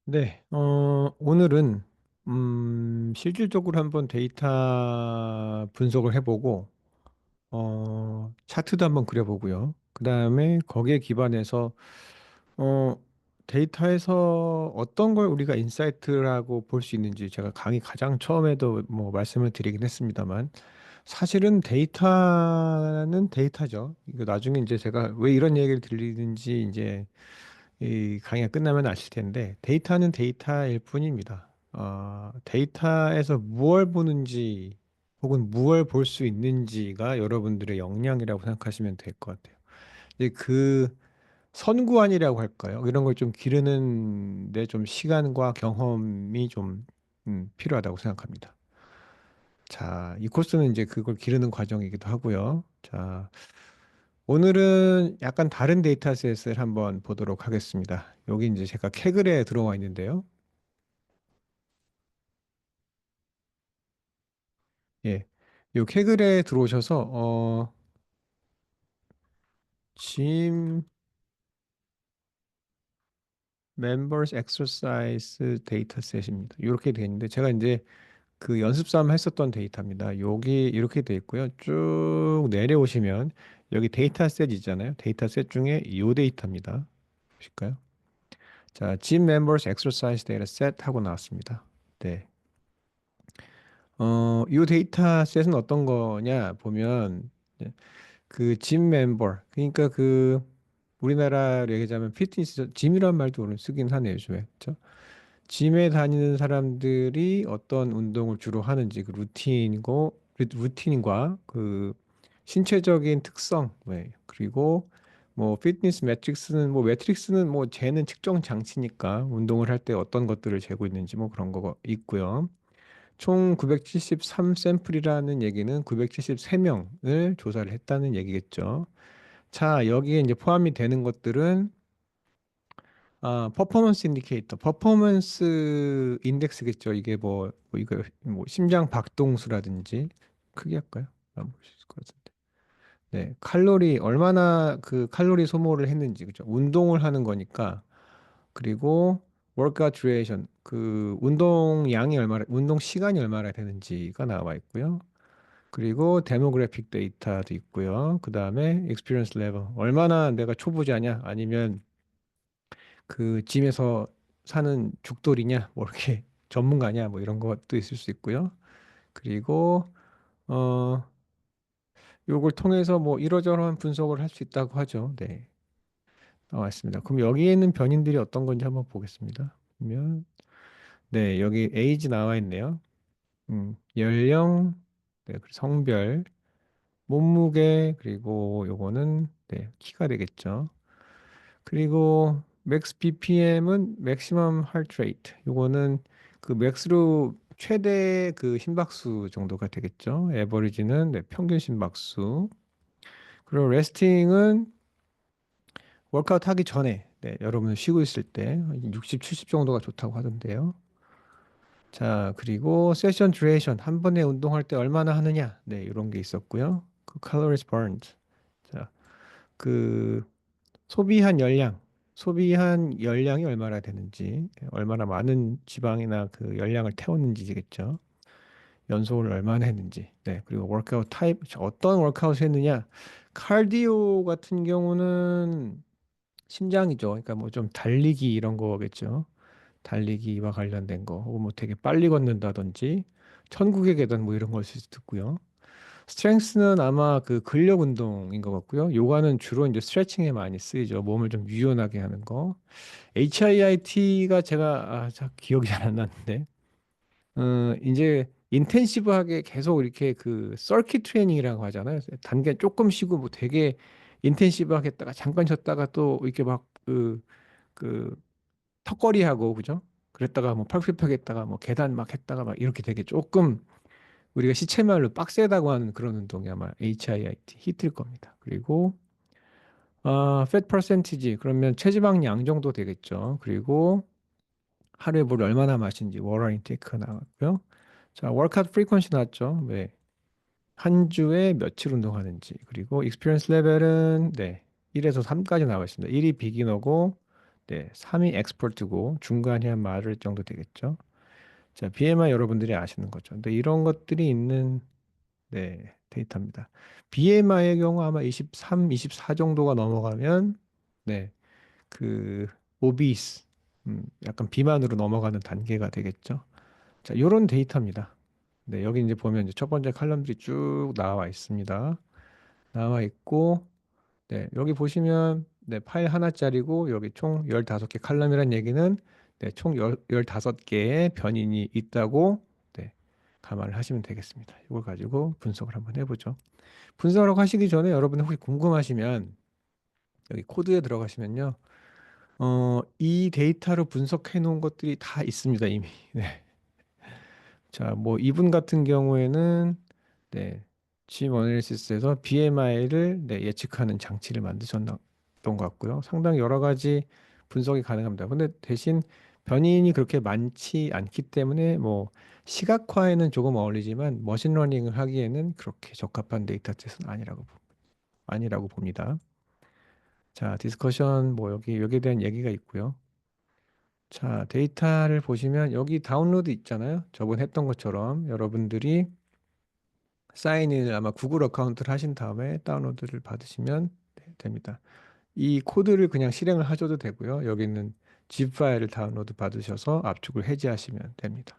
네, 오늘은, 실질적으로 한번 데이터 분석을 해보고, 차트도 한번 그려보고요. 그 다음에 거기에 기반해서, 어, 데이터에서 어떤 걸 우리가 인사이트라고 볼 수 있는지 제가 강의 가장 처음에도 뭐 말씀을 드리긴 했습니다만, 사실은 데이터는 데이터죠. 이거 나중에 이제 제가 왜 이런 얘기를 드리는지 이제 이 강의가 끝나면 아실 텐데 데이터는 데이터일 뿐입니다. 데이터에서 무엇을 보는지 혹은 무엇을 볼 수 있는지가 여러분들의 역량이라고 생각하시면 될 것 같아요. 이제 그 선구안이라고 할까요? 이런 걸 좀 기르는데 좀 시간과 경험이 좀 필요하다고 생각합니다. 자, 이 코스는 이제 그걸 기르는 과정이기도 하고요. 자, 오늘은 약간 다른 데이터셋을 한번 보도록 하겠습니다. 여기 이제 제가 캐글에 들어와 있는데요. 예. 요 캐글에 들어오셔서 gym members exercise 데이터셋입니다. 이렇게 되어 있는데 제가 이제 그 연습 삼아 했었던 데이터입니다. 여기 이렇게 되어 있고요. 쭉 내려오시면 여기 데이터셋 있잖아요. 데이터셋 중에 이 데이터입니다. 보실까요? 자, gym members exercise dataset 하고 나왔습니다. 네. 이 데이터셋은 어떤 거냐 보면 네, 그 짐 멤버 그러니까 그 우리나라로 얘기하자면 피트니스 짐이란 말도 오늘 쓰긴 하네요 요즘에 그렇죠? 짐에 다니는 사람들이 어떤 운동을 주로 하는지 그 루틴과 그 신체적인 특성 네, 그리고 뭐 피트니스 매트릭스는 뭐 매트릭스는 뭐 재는 측정 장치니까 운동을 할 때 어떤 것들을 재고 있는지 뭐 그런 거 있고요. 총 973 샘플이라는 얘기는 973명을 조사를 했다는 얘기겠죠. 자, 여기에 이제 포함이 되는 것들은 퍼포먼스 인디케이터, 퍼포먼스 인덱스겠죠. 이게 뭐 이거 뭐 심장 박동수라든지 크게 할까요? 볼수 있을 것 같은데. 네, 칼로리 얼마나 그 칼로리 소모를 했는지 그죠? 운동을 하는 거니까 그리고 workout duration 그 운동 양이 얼마나 운동 시간이 얼마나 되는지가 나와 있고요. 그리고 데모그래픽 데이터도 있고요. 그 다음에 experience level 얼마나 내가 초보자냐 아니면 그 짐에서 사는 죽돌이냐 뭐 이렇게 전문가냐 뭐 이런 것도 있을 수 있고요. 그리고 어 요걸 통해서 뭐 이러저러한 분석을 할 수 있다고 하죠. 네. 나와 있습니다. 그럼 여기에 있는 변인들이 어떤 건지 한번 보겠습니다. 보면 네, 여기 에이지 나와 있네요. 연령, 네, 그리고 성별, 몸무게, 그리고 요거는 네, 키가 되겠죠. 그리고 맥스 BPM은 맥시멈 하트 레이트. 요거는 그 맥스로 최대 그 심박수 정도가 되겠죠. 에버리지는 네, 평균 심박수. 그리고 레스팅은 워크아웃 하기 전에 네, 여러분 쉬고 있을 때 60, 70 정도가 좋다고 하던데요. 자, 그리고 세션 듀레이션 한 번에 운동할 때 얼마나 하느냐? 네, 이런 게 있었고요. 그 calories burned. 자, 그 소비한 열량이 얼마나 되는지, 얼마나 많은 지방이나 그 열량을 태웠는지겠죠. 연속을 얼마나 했는지. 네, 그리고 워크아웃 타입 어떤 워크아웃을 했느냐? 카디오 같은 경우는 심장이죠. 그러니까 뭐 좀 달리기 이런 거겠죠. 달리기와 관련된 거, 혹은 뭐 되게 빨리 걷는다든지, 천국의 계단 뭐 이런 걸 수도 있고요. 스트렝스는 아마 그 근력 운동인 것 같고요. 요가는 주로 이제 스트레칭에 많이 쓰이죠. 몸을 좀 유연하게 하는 거. HIIT가 제가 잘 기억이 잘 안 나는데, 이제 인텐시브하게 계속 이렇게 그 서킷 트레이닝이라고 하잖아요. 단계 조금 쉬고 뭐 되게 인텐시브하게 했다가 잠깐 쉬었다가 또 이렇게 막그 턱걸이 하고 그죠? 그랬다가 뭐 팔굽혀펴기 했다가 뭐 계단 막 했다가 막 이렇게 되게 조금 우리가 시체말로 빡세다고 하는 그런 운동이 아마 HIIT 히트일 겁니다. 그리고 fat percentage 그러면 체지방량 정도 되겠죠. 그리고 하루에 물 얼마나 마신지 워터 인테이크 나왔고요. 자, 워크아웃 프리퀀시 나왔죠. 네. 한 주에 며칠 운동하는지. 그리고 익스피리언스 레벨은 네. 1에서 3까지 나와 있습니다. 1이 비기너고 네, 3이 엑스포트고 중간이 한 마르 정도 되겠죠. 자, BMI 여러분들이 아시는 거죠. 근데 이런 것들이 있는 네, 데이터입니다. BMI의 경우 아마 23, 24 정도가 넘어가면 네, 그 오비스 약간 비만으로 넘어가는 단계가 되겠죠. 자, 요런 데이터입니다. 네, 여기 이제 보면 이제 첫 번째 칼럼들이 쭉 나와 있습니다. 나와 있고 네, 여기 보시면 네, 파일 하나짜리고 여기 총 15개 칼럼이란 얘기는 네, 총 15개의 변인이 있다고 네, 감안을 하시면 되겠습니다. 이걸 가지고 분석을 한번 해보죠. 분석을 하시기 전에 여러분 혹시 궁금하시면 여기 코드에 들어가시면요. 이 데이터로 분석해 놓은 것들이 다 있습니다, 이미. 네. 자, 뭐 이분 같은 경우에는 네, G머널리시스에서 BMI를 네, 예측하는 장치를 만드셨던 것 같고요. 상당히 여러 가지 분석이 가능합니다. 근데 대신 변이인이 그렇게 많지 않기 때문에 뭐 시각화에는 조금 어울리지만 머신러닝을 하기에는 그렇게 적합한 데이터셋은 아니라고 봅니다. 자, 디스커션 뭐 여기에 대한 얘기가 있고요. 자, 데이터를 보시면 여기 다운로드 있잖아요. 저번 했던 것처럼 여러분들이 사인인을 아마 구글 어카운트를 하신 다음에 다운로드를 받으시면 됩니다. 이 코드를 그냥 실행을 하셔도 되고요. 여기 있는 zip 파일을 다운로드 받으셔서 압축을 해제하시면 됩니다.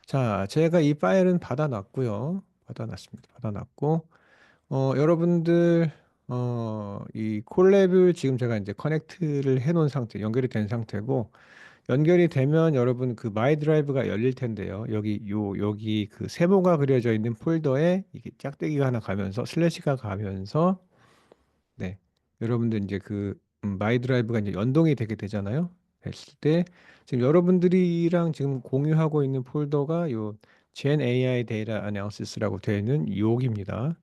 자, 제가 이 파일은 받아놨고요. 받아놨습니다. 받아놨고, 여러분들, 이 콜랩을 지금 제가 이제 커넥트를 해놓은 상태, 연결이 된 상태고, 연결이 되면 여러분 그 마이 드라이브가 열릴 텐데요. 여기 그 세모가 그려져 있는 폴더에 이게 짝대기가 하나 가면서 슬래시가 가면서 네. 여러분들 이제 그 마이 드라이브가 이제 연동이 되게 되잖아요. 됐을 때 지금 여러분들이랑 지금 공유하고 있는 폴더가 요 Gen AI Data Analysis라고 되어 있는 여기입니다.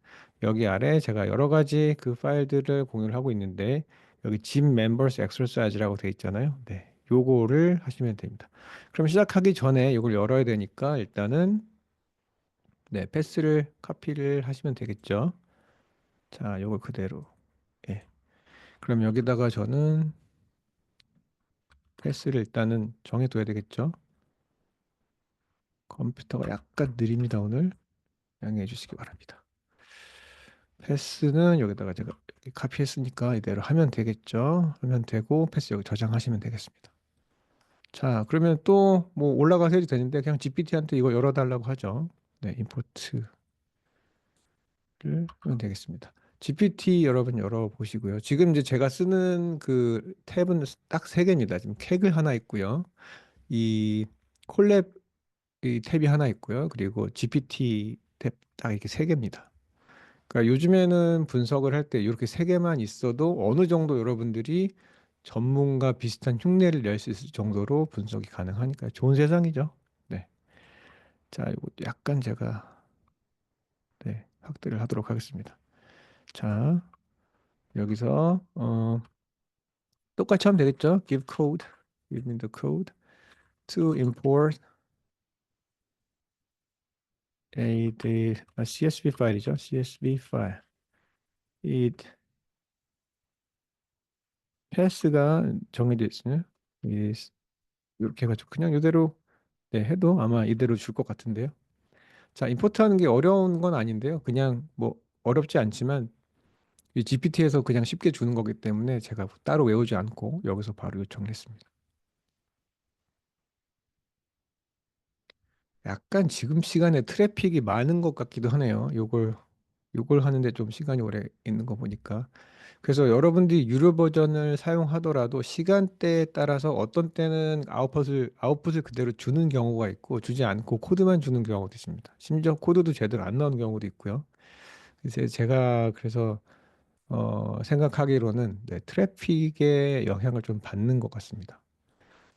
여기 아래 제가 여러 가지 그 파일들을 공유를 하고 있는데 여기 zip members exercise라고 되어 있잖아요. 네. 요거를 하시면 됩니다. 그럼 시작하기 전에 이걸 열어야 되니까 일단은 네, 패스를 카피를 하시면 되겠죠. 자, 요걸 그대로 예. 그럼 여기다가 저는 패스를 일단은 정해둬야 되겠죠. 컴퓨터가 약간 느립니다, 오늘. 양해해 주시기 바랍니다. 패스는 여기다가 제가 여기 카피했으니까 이대로 하면 되겠죠. 하면 되고 패스 여기 저장하시면 되겠습니다. 자, 그러면 또 뭐 올라가서 해도 되는데 그냥 GPT한테 이거 열어달라고 하죠. 네, 임포트를 하면 되겠습니다. GPT 여러분 열어보시고요. 지금 이제 제가 쓰는 그 탭은 딱 세 개입니다. 지금 캑을 하나 있고요. 이 콜랩 이 탭이 하나 있고요. 그리고 GPT 탭 딱 이렇게 세 개입니다. 그러니까 요즘에는 분석을 할 때 이렇게 세 개만 있어도 어느 정도 여러분들이 전문가 비슷한 흉내를 낼 수 있을 정도로 분석이 가능하니까 좋은 세상이죠. 네. 자, 이거 약간 제가 네, 확대를 하도록 하겠습니다. 자, 여기서 똑같이 하면 되겠죠? Give code, give me the code to import CSV 파일이죠. CSV 파일. 이 패스가 정해져 있으면 이렇게 해가지고 그냥 이대로 네, 해도 아마 이대로 줄 것 같은데요. 자, 임포트하는 게 어려운 건 아닌데요. 그냥 뭐 어렵지 않지만 이 GPT에서 그냥 쉽게 주는 거기 때문에 제가 따로 외우지 않고 여기서 바로 요청을 했습니다. 약간 지금 시간에 트래픽이 많은 것 같기도 하네요. 요걸 하는데 좀 시간이 오래 있는 거 보니까. 그래서 여러분들이 유료 버전을 사용하더라도 시간대에 따라서 어떤 때는 아웃풋을 그대로 주는 경우가 있고 주지 않고 코드만 주는 경우도 있습니다. 심지어 코드도 제대로 안 나오는 경우도 있고요. 그래서 제가 그래서 생각하기로는 네, 트래픽의 영향을 좀 받는 것 같습니다.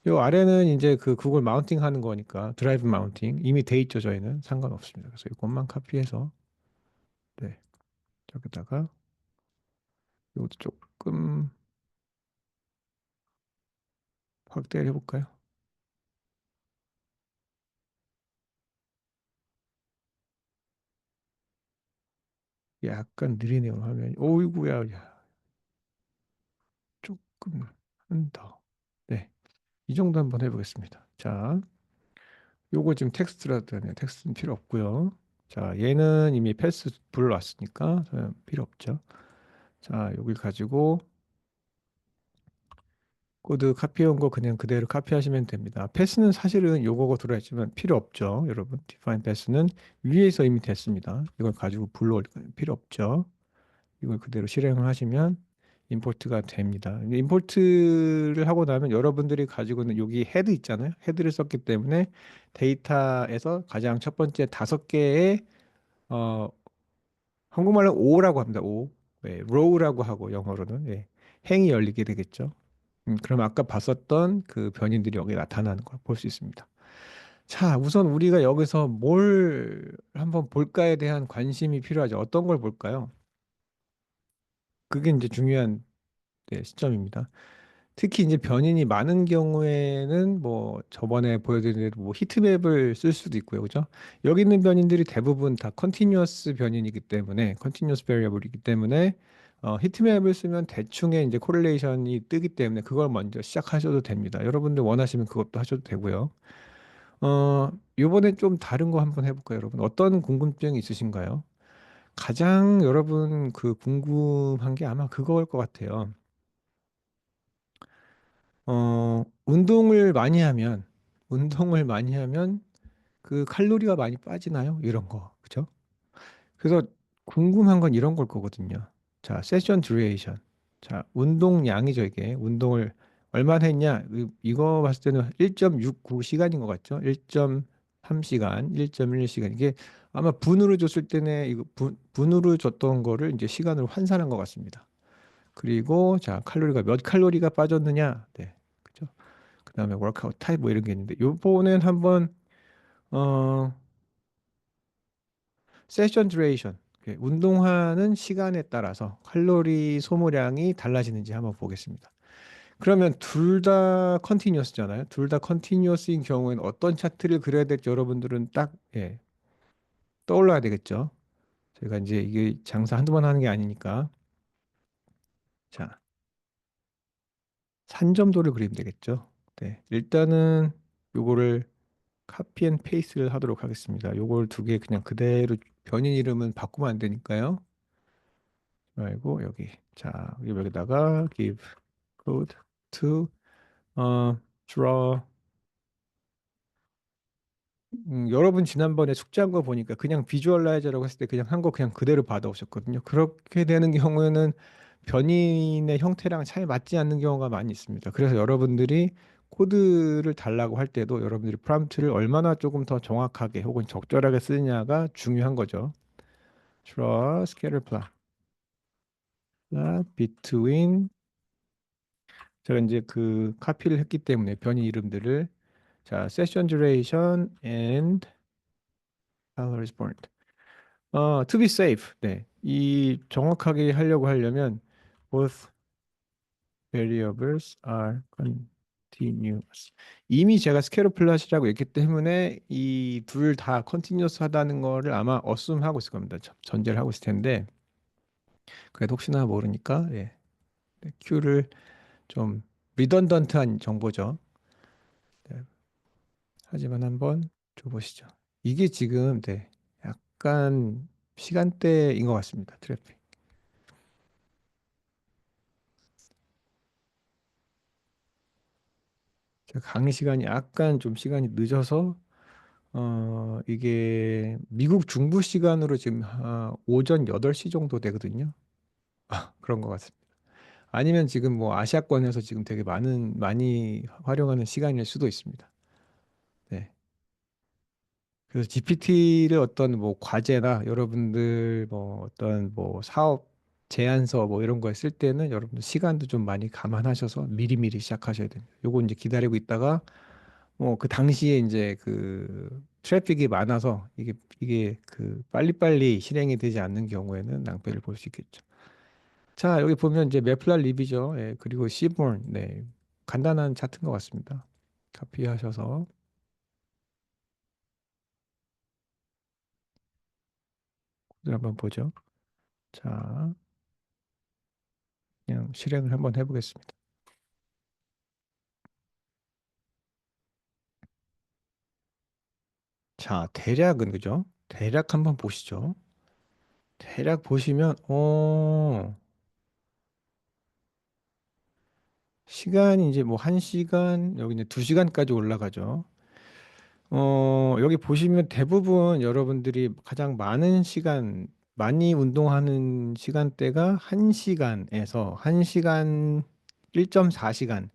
요 아래는 이제 그 구글 마운팅 하는 거니까 드라이브 마운팅 이미 돼 있죠. 저희는 상관없습니다. 그래서 이것만 카피해서 네, 저기다가 이것도 조금 확대를 해볼까요? 약간 느리네요 화면이. 오이구야, 야, 조금. 한 더. 네. 이 정도 한번 해보겠습니다. 자, 요거 지금 텍스트라도 하네요. 텍스트는 필요 없고요. 자, 얘는 이미 패스 불러왔으니까 필요 없죠. 자, 여기 가지고 코드 카피한 거 그냥 그대로 카피하시면 됩니다. 패스는 사실은 요거가 들어있지만 필요 없죠. 여러분, define 패스는 위에서 이미 됐습니다. 이걸 가지고 불러올 필요 없죠. 이걸 그대로 실행을 하시면 임포트가 됩니다. 임포트를 하고 나면 여러분들이 가지고 있는 여기 헤드 있잖아요. 헤드를 썼기 때문에 데이터에서 가장 첫 번째 다섯 개의 어, 한국말로 O라고 합니다. O. 네, row라고 하고 영어로는 예, 행이 열리게 되겠죠. 그럼 아까 봤었던 그 변인들이 여기 나타나는 걸 볼 수 있습니다. 자, 우선 우리가 여기서 뭘 한번 볼까에 대한 관심이 필요하죠. 어떤 걸 볼까요? 그게 이제 중요한 네, 시점입니다. 특히 이제 변인이 많은 경우에는 뭐 저번에 보여드린 대로 뭐 히트맵을 쓸 수도 있고요. 그죠? 여기 있는 변인들이 대부분 다 컨티뉴어스 변인이기 때문에 컨티뉴어스 베리어블이기 때문에 히트맵을 쓰면 대충의 이제 코릴레이션이 뜨기 때문에 그걸 먼저 시작하셔도 됩니다. 여러분들 원하시면 그것도 하셔도 되고요. 요번에 좀 다른 거 한번 해볼까요, 여러분? 어떤 궁금증이 있으신가요? 가장 여러분 그 궁금한 게 아마 그거일 것 같아요. 운동을 많이 하면 그 칼로리가 많이 빠지나요? 이런 거. 그죠? 그래서 궁금한 건 이런 걸 거거든요. 자, 세션 듀레이션. 자, 운동량이죠, 이게. 운동을 얼마나 했냐? 이거 봤을 때는 1.69시간인 것 같죠? 1.3시간, 1.1시간. 이게 아마 분으로 줬을 때는 이거 분으로 줬던 거를 이제 시간으로 환산한 것 같습니다. 그리고 자, 칼로리가 몇 칼로리가 빠졌느냐? 네. 그죠? 그다음에 워크아웃 타입 뭐 이런 게 있는데 요번엔 한번 어 세션 듀레이션 운동하는 시간에 따라서 칼로리 소모량이 달라지는지 한번 보겠습니다. 그러면 둘 다 컨티뉴어스잖아요. 둘 다 컨티뉴어스인 경우에는 어떤 차트를 그려야 될지 여러분들은 딱 예, 떠올라야 되겠죠. 제가 이제 이게 장사 한두 번 하는 게 아니니까 자 산점도를 그리면 되겠죠. 네, 일단은 요거를 카피 앤 페이스트를 하도록 하겠습니다. 요걸 두 개 그냥 그대로 변인 이름은 바꾸면 안 되니까요. 말고 여기 자 여기다가 give code to draw 여러분 지난번에 숙제한 거 보니까 그냥 비주얼라이저라고 했을 때 그냥 한 거 그냥 그대로 받아오셨거든요. 그렇게 되는 경우에는 변인의 형태랑 잘 맞지 않는 경우가 많이 있습니다. 그래서 여러분들이 코드를 달라고 할 때도 여러분들이 프롬프트를 얼마나 조금 더 정확하게 혹은 적절하게 쓰느냐가 중요한 거죠. draw scatter plot between 제가 이제 그 카피를 했기 때문에 변이 이름들을 자 session duration and calories burned to be safe 이 정확하게 하려고 하려면 both variables are continuous 이미 제가 스케일 플롯이라고 했기 때문에 이 둘 다 컨티뉴어스 하다는 거를 아마 assume 하고 있을 겁니다. 전제를 하고 있을 텐데 그래도 혹시나 모르니까 예. Q를 좀 리던던트한 정보죠. 네, 하지만 한번 줘보시죠. 이게 지금 약간 시간대인 것 같습니다. 트래픽. 제가 강의 시간이 약간 좀 시간이 늦어서 이게 미국 중부 시간으로 지금 오전 8시 정도 되거든요. 그런 것 같습니다. 아니면 지금 뭐 아시아권에서 지금 되게 많이 활용하는 시간일 수도 있습니다. 네. 그래서 GPT를 어떤 뭐 과제나 여러분들 뭐 어떤 뭐 사업 제안서 뭐 이런 거에 쓸 때는 여러분들 시간도 좀 많이 감안하셔서 미리미리 시작하셔야 됩니다. 요거 이제 기다리고 있다가 뭐 그 당시에 이제 그 트래픽이 많아서 이게 그 빨리빨리 실행이 되지 않는 경우에는 낭패를 볼 수 있겠죠. 자, 여기 보면 이제 매플라 립이죠. 예, 그리고 시본 간단한 차트인 것 같습니다. 카피하셔서 코드 한번 보죠. 자, 그냥 실행을 한번 해보겠습니다. 자, 대략은 그죠? 대략 한번 보시죠. 대략 보시면 시간이 이제 뭐 1시간, 여기 이제 2시간까지 올라가죠. 여기 보시면 대부분 여러분들이 가장 많은 시간, 많이 운동하는 시간대가 1시간에서 1시간 1.4시간.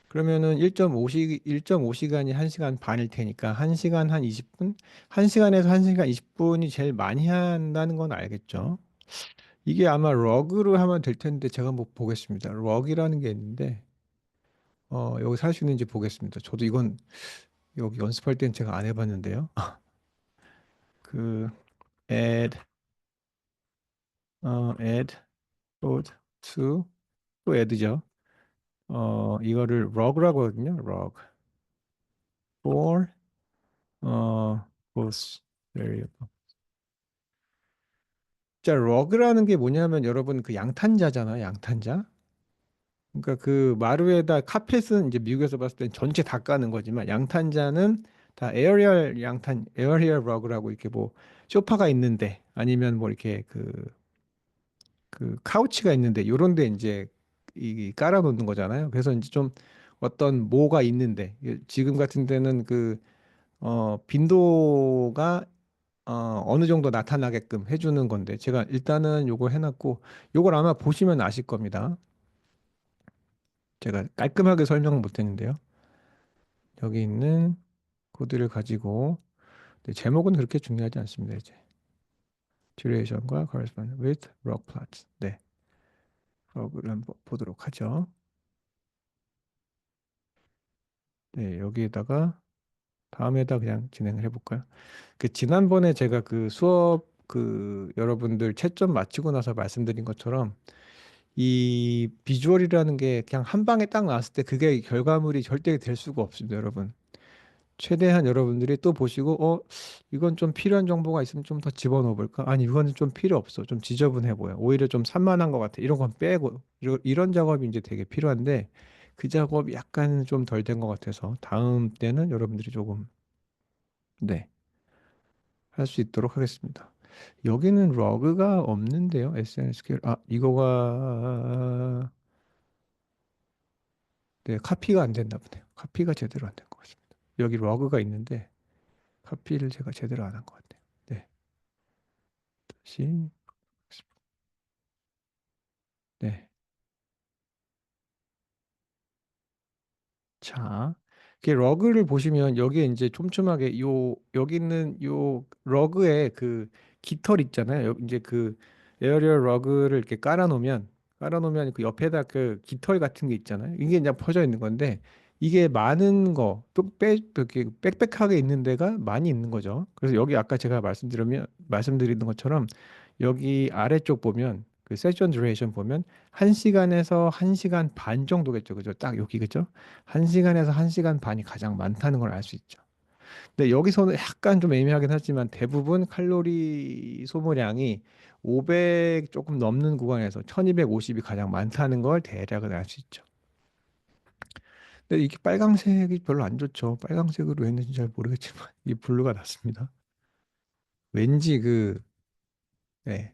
그러면은 1.5시간이 1시간 반일 테니까 1시간 한 20분? 1시간에서 1시간 20분이 제일 많이 한다는 건 알겠죠? 이게 아마 러그로 하면 될 텐데 제가 한번 보겠습니다. 러그라는 게 있는데 여기서 할 수 있는지 보겠습니다. 저도 이건 여기 연습할 땐 제가 안 해봤는데요. 그 add add load to 또 add죠. 이거를 log라고 하거든요. log for both variable. 자, log라는 게 뭐냐면 여러분 그 양탄자잖아요. 양탄자. 그러니까 그 마루에다 카펫은 이제 미국에서 봤을 땐 전체 다 까는 거지만 양탄자는 다 에어리얼 러그라고 이렇게 뭐 소파가 있는데 아니면 뭐 이렇게 그 카우치가 있는데 요런 데 이제 이 깔아 놓는 거잖아요. 그래서 이제 좀 어떤 뭐가 있는데 지금 같은 데는 그 빈도가 어느 정도 나타나게끔 해주는 건데 제가 일단은 요거 해놨고 요걸 아마 보시면 아실 겁니다. 제가 깔끔하게 설명을 못 했는데요. 여기 있는 코드를 가지고 네, 제목은 그렇게 중요하지 않습니다. 이제 duration과 correspond with log plots. 네, log를 한번 보도록 하죠. 네, 여기에다가 다음에다 그냥 진행을 해볼까요? 그 지난번에 제가 그 수업 그 여러분들 채점 마치고 나서 말씀드린 것처럼 이 비주얼이라는 게 그냥 한 방에 딱 나왔을 때 그게 결과물이 절대 될 수가 없습니다, 여러분. 최대한 여러분들이 또 보시고, 이건 좀 필요한 정보가 있으면 좀 더 집어넣어 볼까? 아니, 이거는 좀 필요 없어. 좀 지저분해 보여. 오히려 좀 산만한 것 같아. 이런 건 빼고, 이런 작업이 이제 되게 필요한데, 그 작업이 약간 좀 덜 된 것 같아서, 다음 때는 여러분들이 조금, 네, 할 수 있도록 하겠습니다. 여기는 러그가 없는데요. SNSQL. 아, 이거가, 네, 카피가 안 됐나 보네요. 카피가 제대로 안 된 것 같습니다. 여기 러그가 있는데, 카피를 제가 제대로 안 한 것 같아요. 네. 다시 네. 자, 이렇게 러그를 보시면 여기에 이제 촘촘하게 여기 있는 요 러그에 그 깃털 있잖아요. 이제 그 에어리얼 러그를 이렇게 깔아놓으면 그 옆에다 그 깃털 같은 게 있잖아요. 이게 이제 퍼져 있는 건데 이게 많은 거, 이렇게 빽빽하게 있는 데가 많이 있는 거죠. 그래서 여기 아까 제가 말씀드리는 것처럼 여기 아래쪽 보면 그 세션 듀레이션 보면 1시간에서 1시간 반 정도겠죠. 그죠? 딱 여기 그죠? 1시간에서 1시간 반이 가장 많다는 걸 알 수 있죠. 근데 여기서는 약간 좀 애매하긴 하지만 대부분 칼로리 소모량이 500 조금 넘는 구간에서 1250이 가장 많다는 걸 대략은 알 수 있죠. 근데 이게 빨강색이 별로 안 좋죠. 빨강색으로 했는지 잘 모르겠지만 이 블루가 낫습니다. 왠지 네,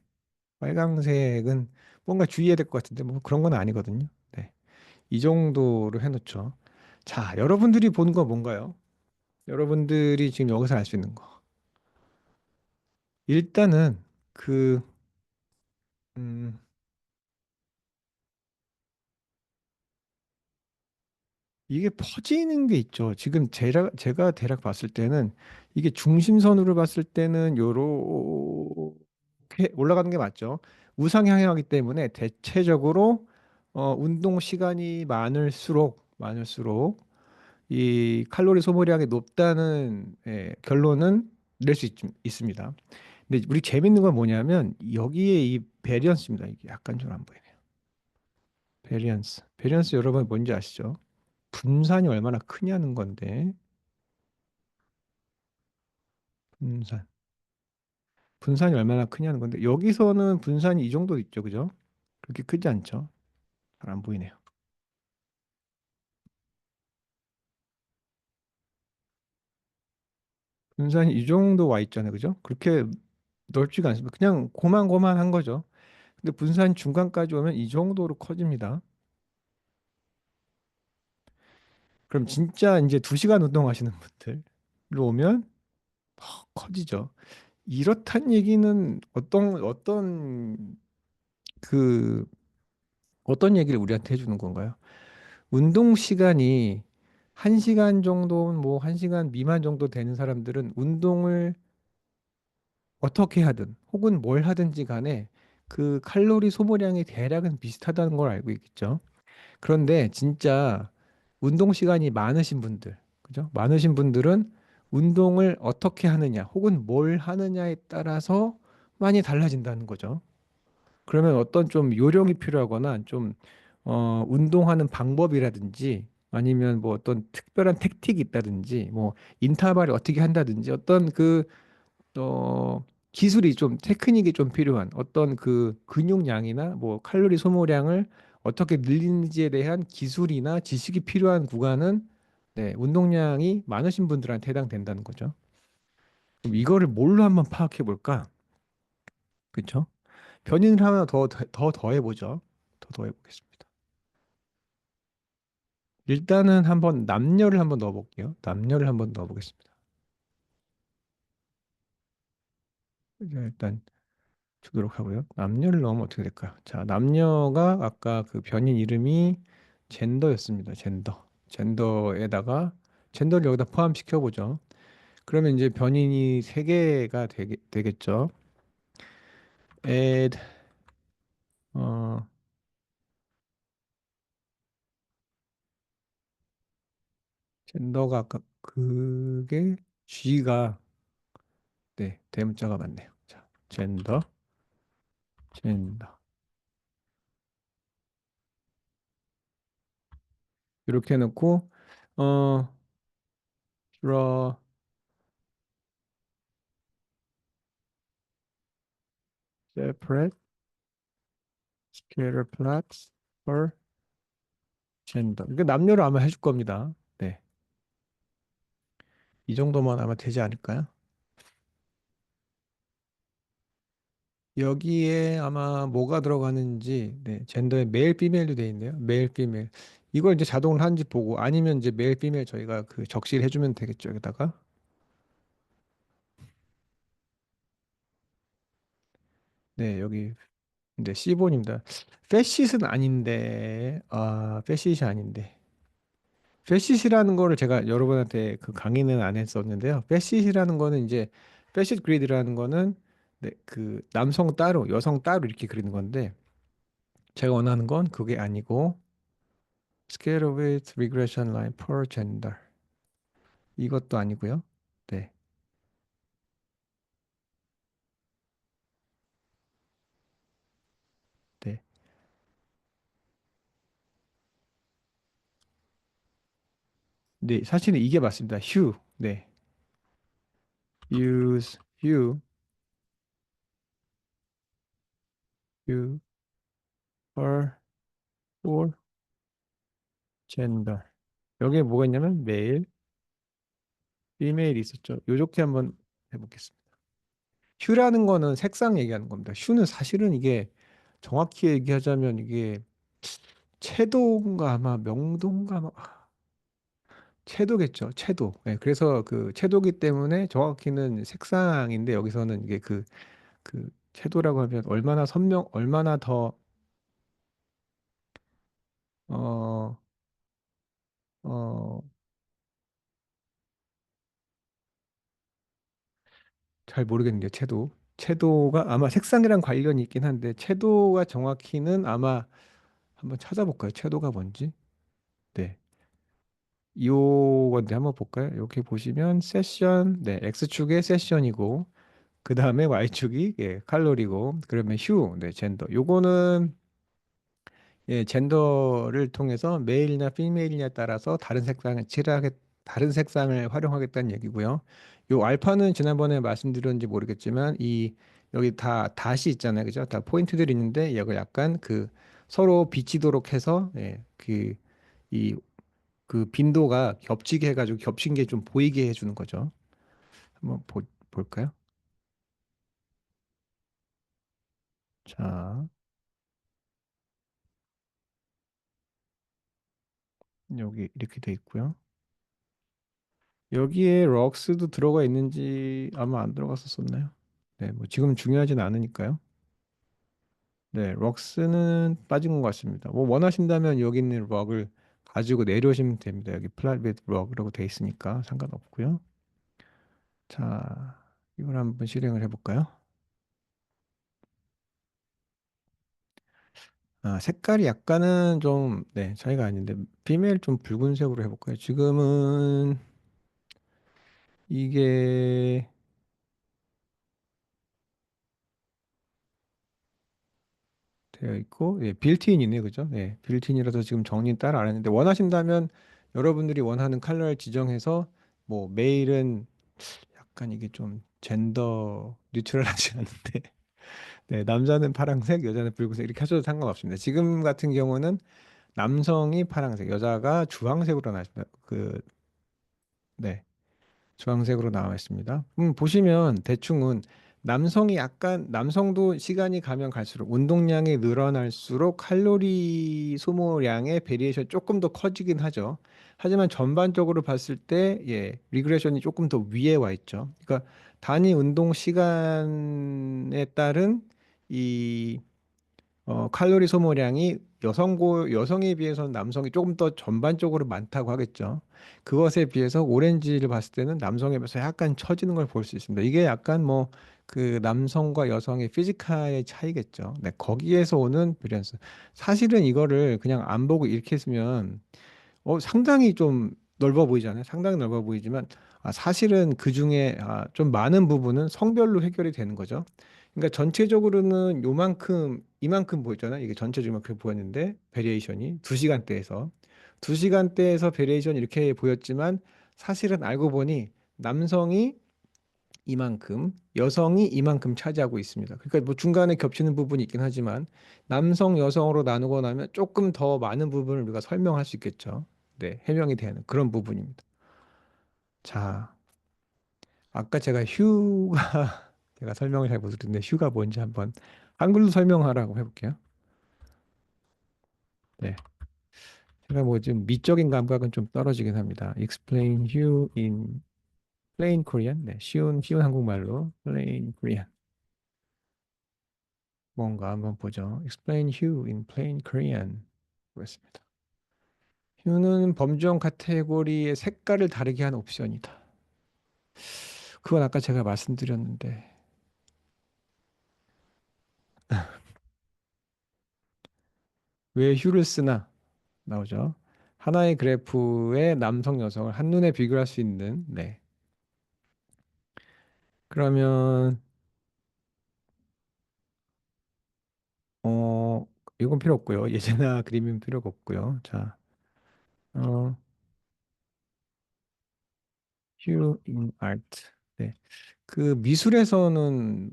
빨강색은 뭔가 주의해야 될 것 같은데 뭐 그런 건 아니거든요. 네, 이 정도로 해놓죠. 자, 여러분들이 본 거 뭔가요? 여러분들이 지금 여기서 알 수 있는 거. 일단은 그, 음, 이게 퍼지는 게 있죠. 지금 제가 대략 봤을 때는 이게 중심선으로 봤을 때는 요렇게 올라가는 게 맞죠. 우상향하기 때문에 대체적으로 운동 시간이 많을수록 이 칼로리 소모량이 높다는 결론은 낼 수 있습니다. 근데 우리 재밌는 건 뭐냐면 여기에 이 베리언스입니다. 이게 약간 좀 안 보이네요. 베리언스. 베리언스 여러분 뭔지 아시죠? 분산이 얼마나 크냐는 건데 분산. 분산이 얼마나 크냐는 건데 여기서는 분산이 이 정도 있죠. 그죠? 그렇게 크지 않죠? 잘 안 보이네요. 분산이 이 정도 와 있잖아요. 그죠? 그렇게 넓지가 않습니다. 그냥 고만고만한 거죠. 근데 분산 중간까지 오면 이 정도로 커집니다. 그럼 진짜 이제 2시간 운동하시는 분들로 오면 커지죠. 이렇단 얘기는 그 어떤 얘기를 우리한테 해주는 건가요? 운동 시간이 1시간 정도, 뭐 1시간 미만 정도 되는 사람들은 운동을 어떻게 하든 혹은 뭘 하든지 간에 그 칼로리 소모량이 대략은 비슷하다는 걸 알고 있겠죠. 그런데 진짜 운동 시간이 많으신 분들, 그죠? 많으신 분들은 운동을 어떻게 하느냐 혹은 뭘 하느냐에 따라서 많이 달라진다는 거죠. 그러면 어떤 좀 요령이 필요하거나 좀 운동하는 방법이라든지 아니면 뭐 어떤 특별한 택틱이 있다든지 뭐 인터벌을 어떻게 한다든지 어떤 기술이 좀 테크닉이 좀 필요한 어떤 그 근육량이나 뭐 칼로리 소모량을 어떻게 늘리는지에 대한 기술이나 지식이 필요한 구간은 네, 운동량이 많으신 분들한테 해당된다는 거죠. 그럼 이거를 뭘로 한번 파악해 볼까? 그렇죠? 변인을 하나 더 더해보죠. 더 더해보겠습니다. 일단은 한번 남녀를 한번 넣어볼게요. 남녀를 한번 넣어보겠습니다. 일단 주도록 하고요. 남녀를 넣으면 어떻게 될까요? 자, 남녀가 아까 그 변인 이름이 젠더였습니다. 젠더. 젠더에다가 젠더를 여기다 포함시켜 보죠. 그러면 이제 변인이 세 개가 되겠죠. add 어 젠더가 아까 그게 G가 네, 대문자가 맞네요. 자, 젠더. 이렇게 해놓고 어 draw separate scatter plots for gender. 이게 남녀로 아마 해줄 겁니다. 네, 이 정도만 아마 되지 않을까요? 여기에 아마 뭐가 들어가는지 네, 젠더에 메일, 피메일도 돼 있네요. 메일, 피메일. 이걸 이제 자동으로 하는지 보고 아니면 이제 메일, 피메일 저희가 그 적시를 해주면 되겠죠. 여기다가 네, 여기 네, C본입니다. 패시스는 아닌데 패시시 아닌데 패시시라는 거를 제가 여러분한테 그 강의는 안 했었는데요. 패시시라는 거는 이제 패시드 그리드라는 거는 네, 그 남성 따로 여성 따로 이렇게 그리는 건데 제가 원하는 건 그게 아니고 scale with regression line per gender 이것도 아니고요. 네, 네, 네. 사실은 이게 맞습니다. hue, 네, use hue per for gender. 여기에 뭐가 있냐면 메일, 피메일이 있었죠. 요렇게 한번 해보겠습니다. 휴라는 거는 색상 얘기하는 겁니다. 휴는 사실은 이게 정확히 얘기하자면 이게 채도인가 아마 명도인가 아마 채도겠죠. 채도. 네, 그래서 그 채도기 때문에 정확히는 색상인데 여기서는 이게 그 채도라고 하면 얼마나 얼마나 더 어, 어, 잘 모르겠는데요. 채도. 채도가 아마 색상이랑 관련이 있긴 한데 채도가 정확히는 아마 한번 찾아볼까요? 채도가 뭔지? 네. 요건데 한번 볼까요? 이렇게 보시면 세션, 네, X축의 세션이고 그 다음에 Y축이 예, 칼로리고 그러면 휴, 네, 젠더. 요거는 예, 젠더를 통해서 메일이나 피메일이냐에 따라서 다른 색상을 활용하겠다는 얘기고요. 요 알파는 지난번에 말씀드렸는지 모르겠지만 이 여기 다 닷이 있잖아요, 그죠? 다 포인트들이 있는데 이거 약간 그 서로 비치도록 해서 예, 이 그 빈도가 겹치게 해가지고 겹친 게 좀 보이게 해주는 거죠. 한번 볼까요? 자, 여기 이렇게 돼 있고요. 여기에 럭스도 들어가 있는지 아마 안 들어갔었었나요? 네, 뭐 지금 중요하진 않으니까요. 네, 럭스는 빠진 것 같습니다. 뭐 원하신다면 여기 있는 럭을 가지고 내려오시면 됩니다. 여기 프라이빗 럭이라고 돼 있으니까 상관없고요. 자, 이걸 한번 실행을 해볼까요? 아, 색깔이 약간은 좀, 네, 차이가 아닌데, 비멜 좀 붉은색으로 해볼까요? 지금은 이게 되어 있고, 예, 빌트인이네, 그죠? 예, 빌트인이라서 지금 정리는 따로 안 했는데, 원하신다면 여러분들이 원하는 컬러를 지정해서, 뭐, 메일은 약간 이게 좀 젠더 뉴트럴하지 않은데, 네, 남자는 파란색, 여자는 붉은색 이렇게 하셔도 상관없습니다. 지금 같은 경우는 남성이 파란색, 여자가 주황색으로 나십니다. 네. 주황색으로 나와 있습니다. 보시면 대충은 남성이 약간 남성도 시간이 가면 갈수록 운동량이 늘어날수록 칼로리 소모량의 베리에이션 조금 더 커지긴 하죠. 하지만 전반적으로 봤을 때 예, 리그레션이 조금 더 위에 와 있죠. 그러니까 단위 운동 시간에 따른 이 칼로리 소모량이 여성에 비해서는 남성이 조금 더 전반적으로 많다고 하겠죠. 그것에 비해서 오렌지를 봤을 때는 남성에 비해서 약간 처지는 걸 볼 수 있습니다. 이게 약간 뭐 그 남성과 여성의 피지컬의 차이겠죠. 네, 거기에서 오는 밸런스. 사실은 이거를 그냥 안 보고 이렇게 했으면 상당히 좀 넓어 보이잖아요. 상당히 넓어 보이지만 사실은 그 중에 좀 많은 부분은 성별로 해결이 되는 거죠. 그러니까 전체적으로는 요만큼 이만큼 보였잖아요. 이게 전체적으로 그렇게 보였는데 베리에이션이 두 시간대에서 베리에이션이 이렇게 보였지만 사실은 알고 보니 남성이 이만큼, 여성이 이만큼 차지하고 있습니다. 그러니까 뭐 중간에 겹치는 부분이 있긴 하지만 남성, 여성으로 나누고 나면 조금 더 많은 부분을 우리가 설명할 수 있겠죠. 네, 해명이 되는 그런 부분입니다. 자, 아까 제가 휴가 제가 설명을 잘 못드렸는데 휴가 뭔지 한번 한글로 설명하라고 해볼게요. 네, 제가 뭐 좀 미적인 감각은 좀 떨어지긴 합니다. Explain Hugh in plain Korean. 네, 쉬운 한국말로 plain Korean. 뭔가 한번 보죠. Explain Hugh in plain Korean. 보겠습니다. 휴는 범주형 카테고리의 색깔을 다르게 한 옵션이다. 그건 아까 제가 말씀드렸는데 왜 휴를 쓰나 나오죠. 하나의 그래프에 남성, 여성을 한눈에 비교할 수 있는 네. 그러면 어 이건 필요 없고요. 예제나 그림은 필요가 없고요. 자, 어, 휴 in art. 네. 그 미술에서는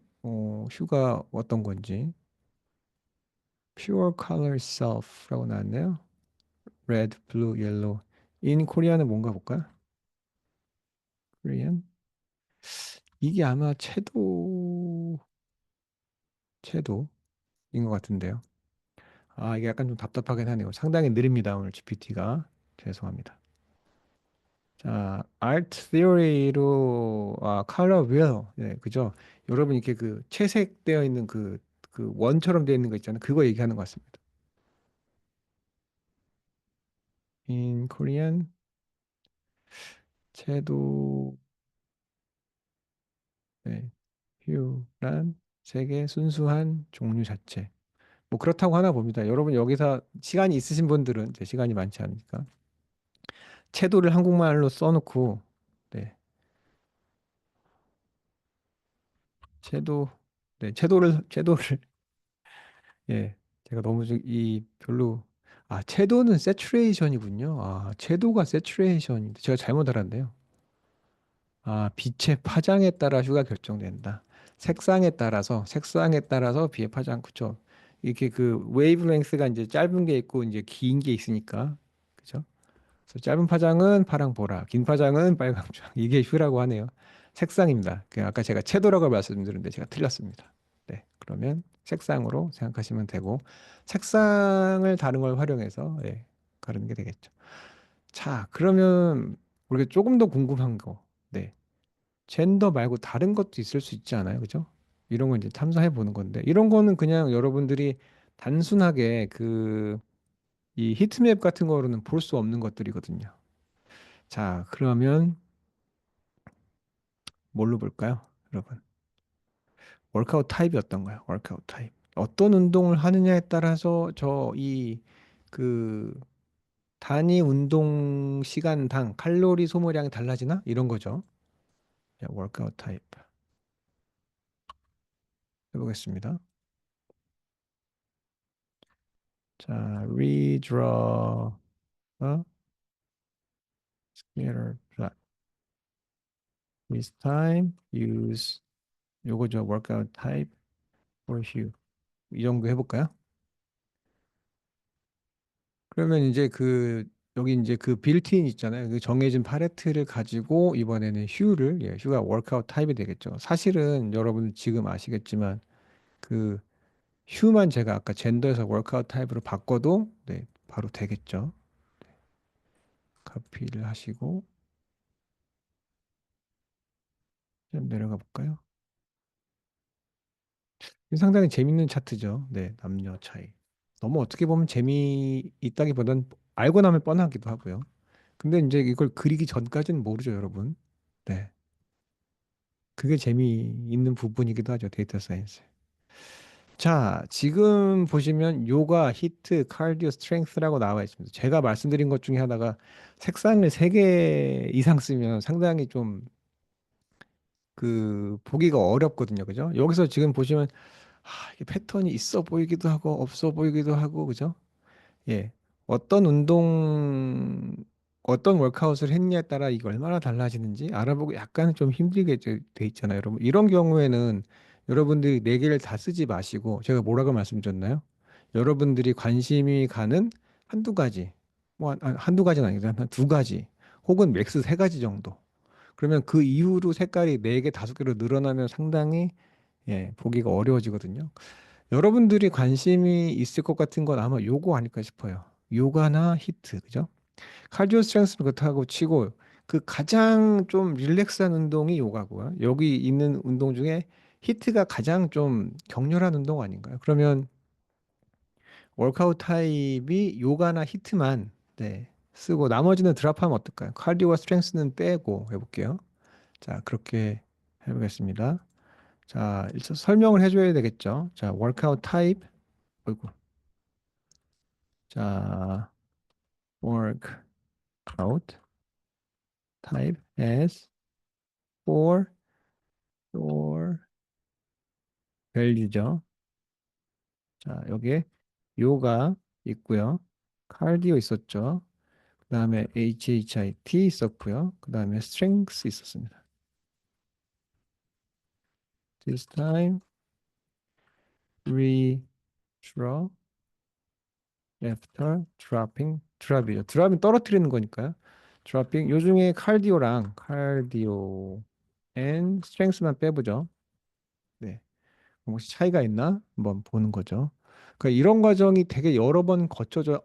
휴가 어떤 건지 pure color self라고 나왔네요. red, blue, yellow. in Korea는 뭔가 볼까요? Korean? 이게 아마 채도인 것 같은데요. 이게 약간 좀 답답하긴 하네요. 상당히 느립니다. 오늘 GPT가. 죄송합니다. 자, art theory로 color wheel. 네, 그죠? 여러분 이렇게 그 채색되어 있는 그 원처럼 되어 있는 거 있잖아요. 그거 얘기하는 것 같습니다. In Korean 채도 네, hue란 색의 순수한 종류 자체. 뭐 그렇다고 하나 봅니다. 여러분 여기서 시간이 있으신 분들은 제 시간이 많지 않으니까 채도를 한국말로 써놓고 네, 채도 네, 채도를 예, 제가 너무 이 별로 채도는 세츄레이션이군요. 채도가 세츄레이션인데 제가 잘못 알았네요. 빛의 파장에 따라 휴가 결정된다. 색상에 따라서 빛의 파장 그쵸? 이렇게 그 웨이브랭스가 이제 짧은 게 있고 이제 긴 게 있으니까 그죠? 그래서 짧은 파장은 파랑 보라, 긴 파장은 빨강 주황 이게 휴라고 하네요. 색상입니다. 아까 제가 채도라고 말씀드렸는데 제가 틀렸습니다. 네, 그러면 색상으로 생각하시면 되고 색상을 다른 걸 활용해서 예, 가르는 게 되겠죠. 자, 그러면 우리가 조금 더 궁금한 거, 네, 젠더 말고 다른 것도 있을 수 있지 않아요, 그죠? 이런 거 이제 탐사해 보는 건데 이런 거는 그냥 여러분들이 단순하게 그 이 히트맵 같은 거로는 볼 수 없는 것들이거든요. 자, 그러면 뭘로 볼까요, 여러분? 월크아웃 타입이 어떤가요? 월크아웃 타입. 어떤 운동을 하느냐에 따라서 저 이 그 단위 운동 시간당 칼로리 소모량이 달라지나? 이런 거죠. 자, 월크아웃 타입 해보겠습니다. 자, redraw a scatter plot. This time use 요거죠. workout type for you. 이 정도 해볼까요? 그러면 이제 그 여기 이제 그 빌트인 있잖아요. 그 정해진 파레트를 가지고 이번에는 휴를 예, 휴가 워크아웃 타입이 되겠죠. 사실은 여러분 지금 아시겠지만 그 휴만 제가 아까 젠더에서 워크아웃 타입으로 바꿔도 네, 바로 되겠죠. 카피를 하시고 좀 내려가 볼까요? 이게 상당히 재밌는 차트죠. 네, 남녀 차이. 너무 어떻게 보면 재미있다기보단 알고 나면 뻔하기도 하고요. 근데 이제 이걸 그리기 전까지는 모르죠, 여러분. 네. 그게 재미있는 부분이기도 하죠, 데이터 사이언스. 자, 지금 보시면 요가, 히트, 카디오, 스트렝스라고 나와 있습니다. 제가 말씀드린 것 중에 하나가 색상을 3개 이상 쓰면 상당히 좀 그 보기가 어렵거든요. 그죠? 여기서 지금 보시면 이게 패턴이 있어 보이기도 하고 없어 보이기도 하고 그죠? 예. 어떤 운동, 어떤 워크아웃을 했냐에 따라 이게 얼마나 달라지는지 알아보고 약간 좀 힘들게 돼 있잖아요, 여러분. 이런 경우에는 여러분들이 네 개를 다 쓰지 마시고 제가 뭐라고 말씀드렸나요? 여러분들이 관심이 가는 한두 가지, 뭐 한두 가지는 아니고 한 두 가지, 혹은 맥스 세 가지 정도. 그러면 그 이후로 색깔이 네 개, 다섯 개로 늘어나면 상당히 예, 보기가 어려워지거든요. 여러분들이 관심이 있을 것 같은 건 아마 요거 아닐까 싶어요. 요가나 히트, 그죠? 카디오 스트렝스는 그렇다고 치고 그 가장 좀 릴렉스한 운동이 요가고요. 여기 있는 운동 중에 히트가 가장 좀 격렬한 운동 아닌가요? 그러면 월크아웃 타입이 요가나 히트만 네, 쓰고 나머지는 드랍하면 어떨까요? 카디오와 스트렝스는 빼고 해볼게요. 자, 그렇게 해보겠습니다. 자, 일단 설명을 해줘야 되겠죠. 자, 월크아웃 타입. 어이구. 자, workout type as for your value죠. 자, 여기에 요가 있고요. 카디오 있었죠. 그 다음에 HIT 있었고요. 그 다음에 strength 있었습니다. This time, redraw after dropping. 드랍이죠. 드랍은 떨어뜨리는 거니까요. dropping. 요 중에 카디오 and strength만 빼보죠. 네. 혹시 차이가 있나? 한번 보는 거죠. 그러니까 이런 과정이 되게 여러 번 거쳐져,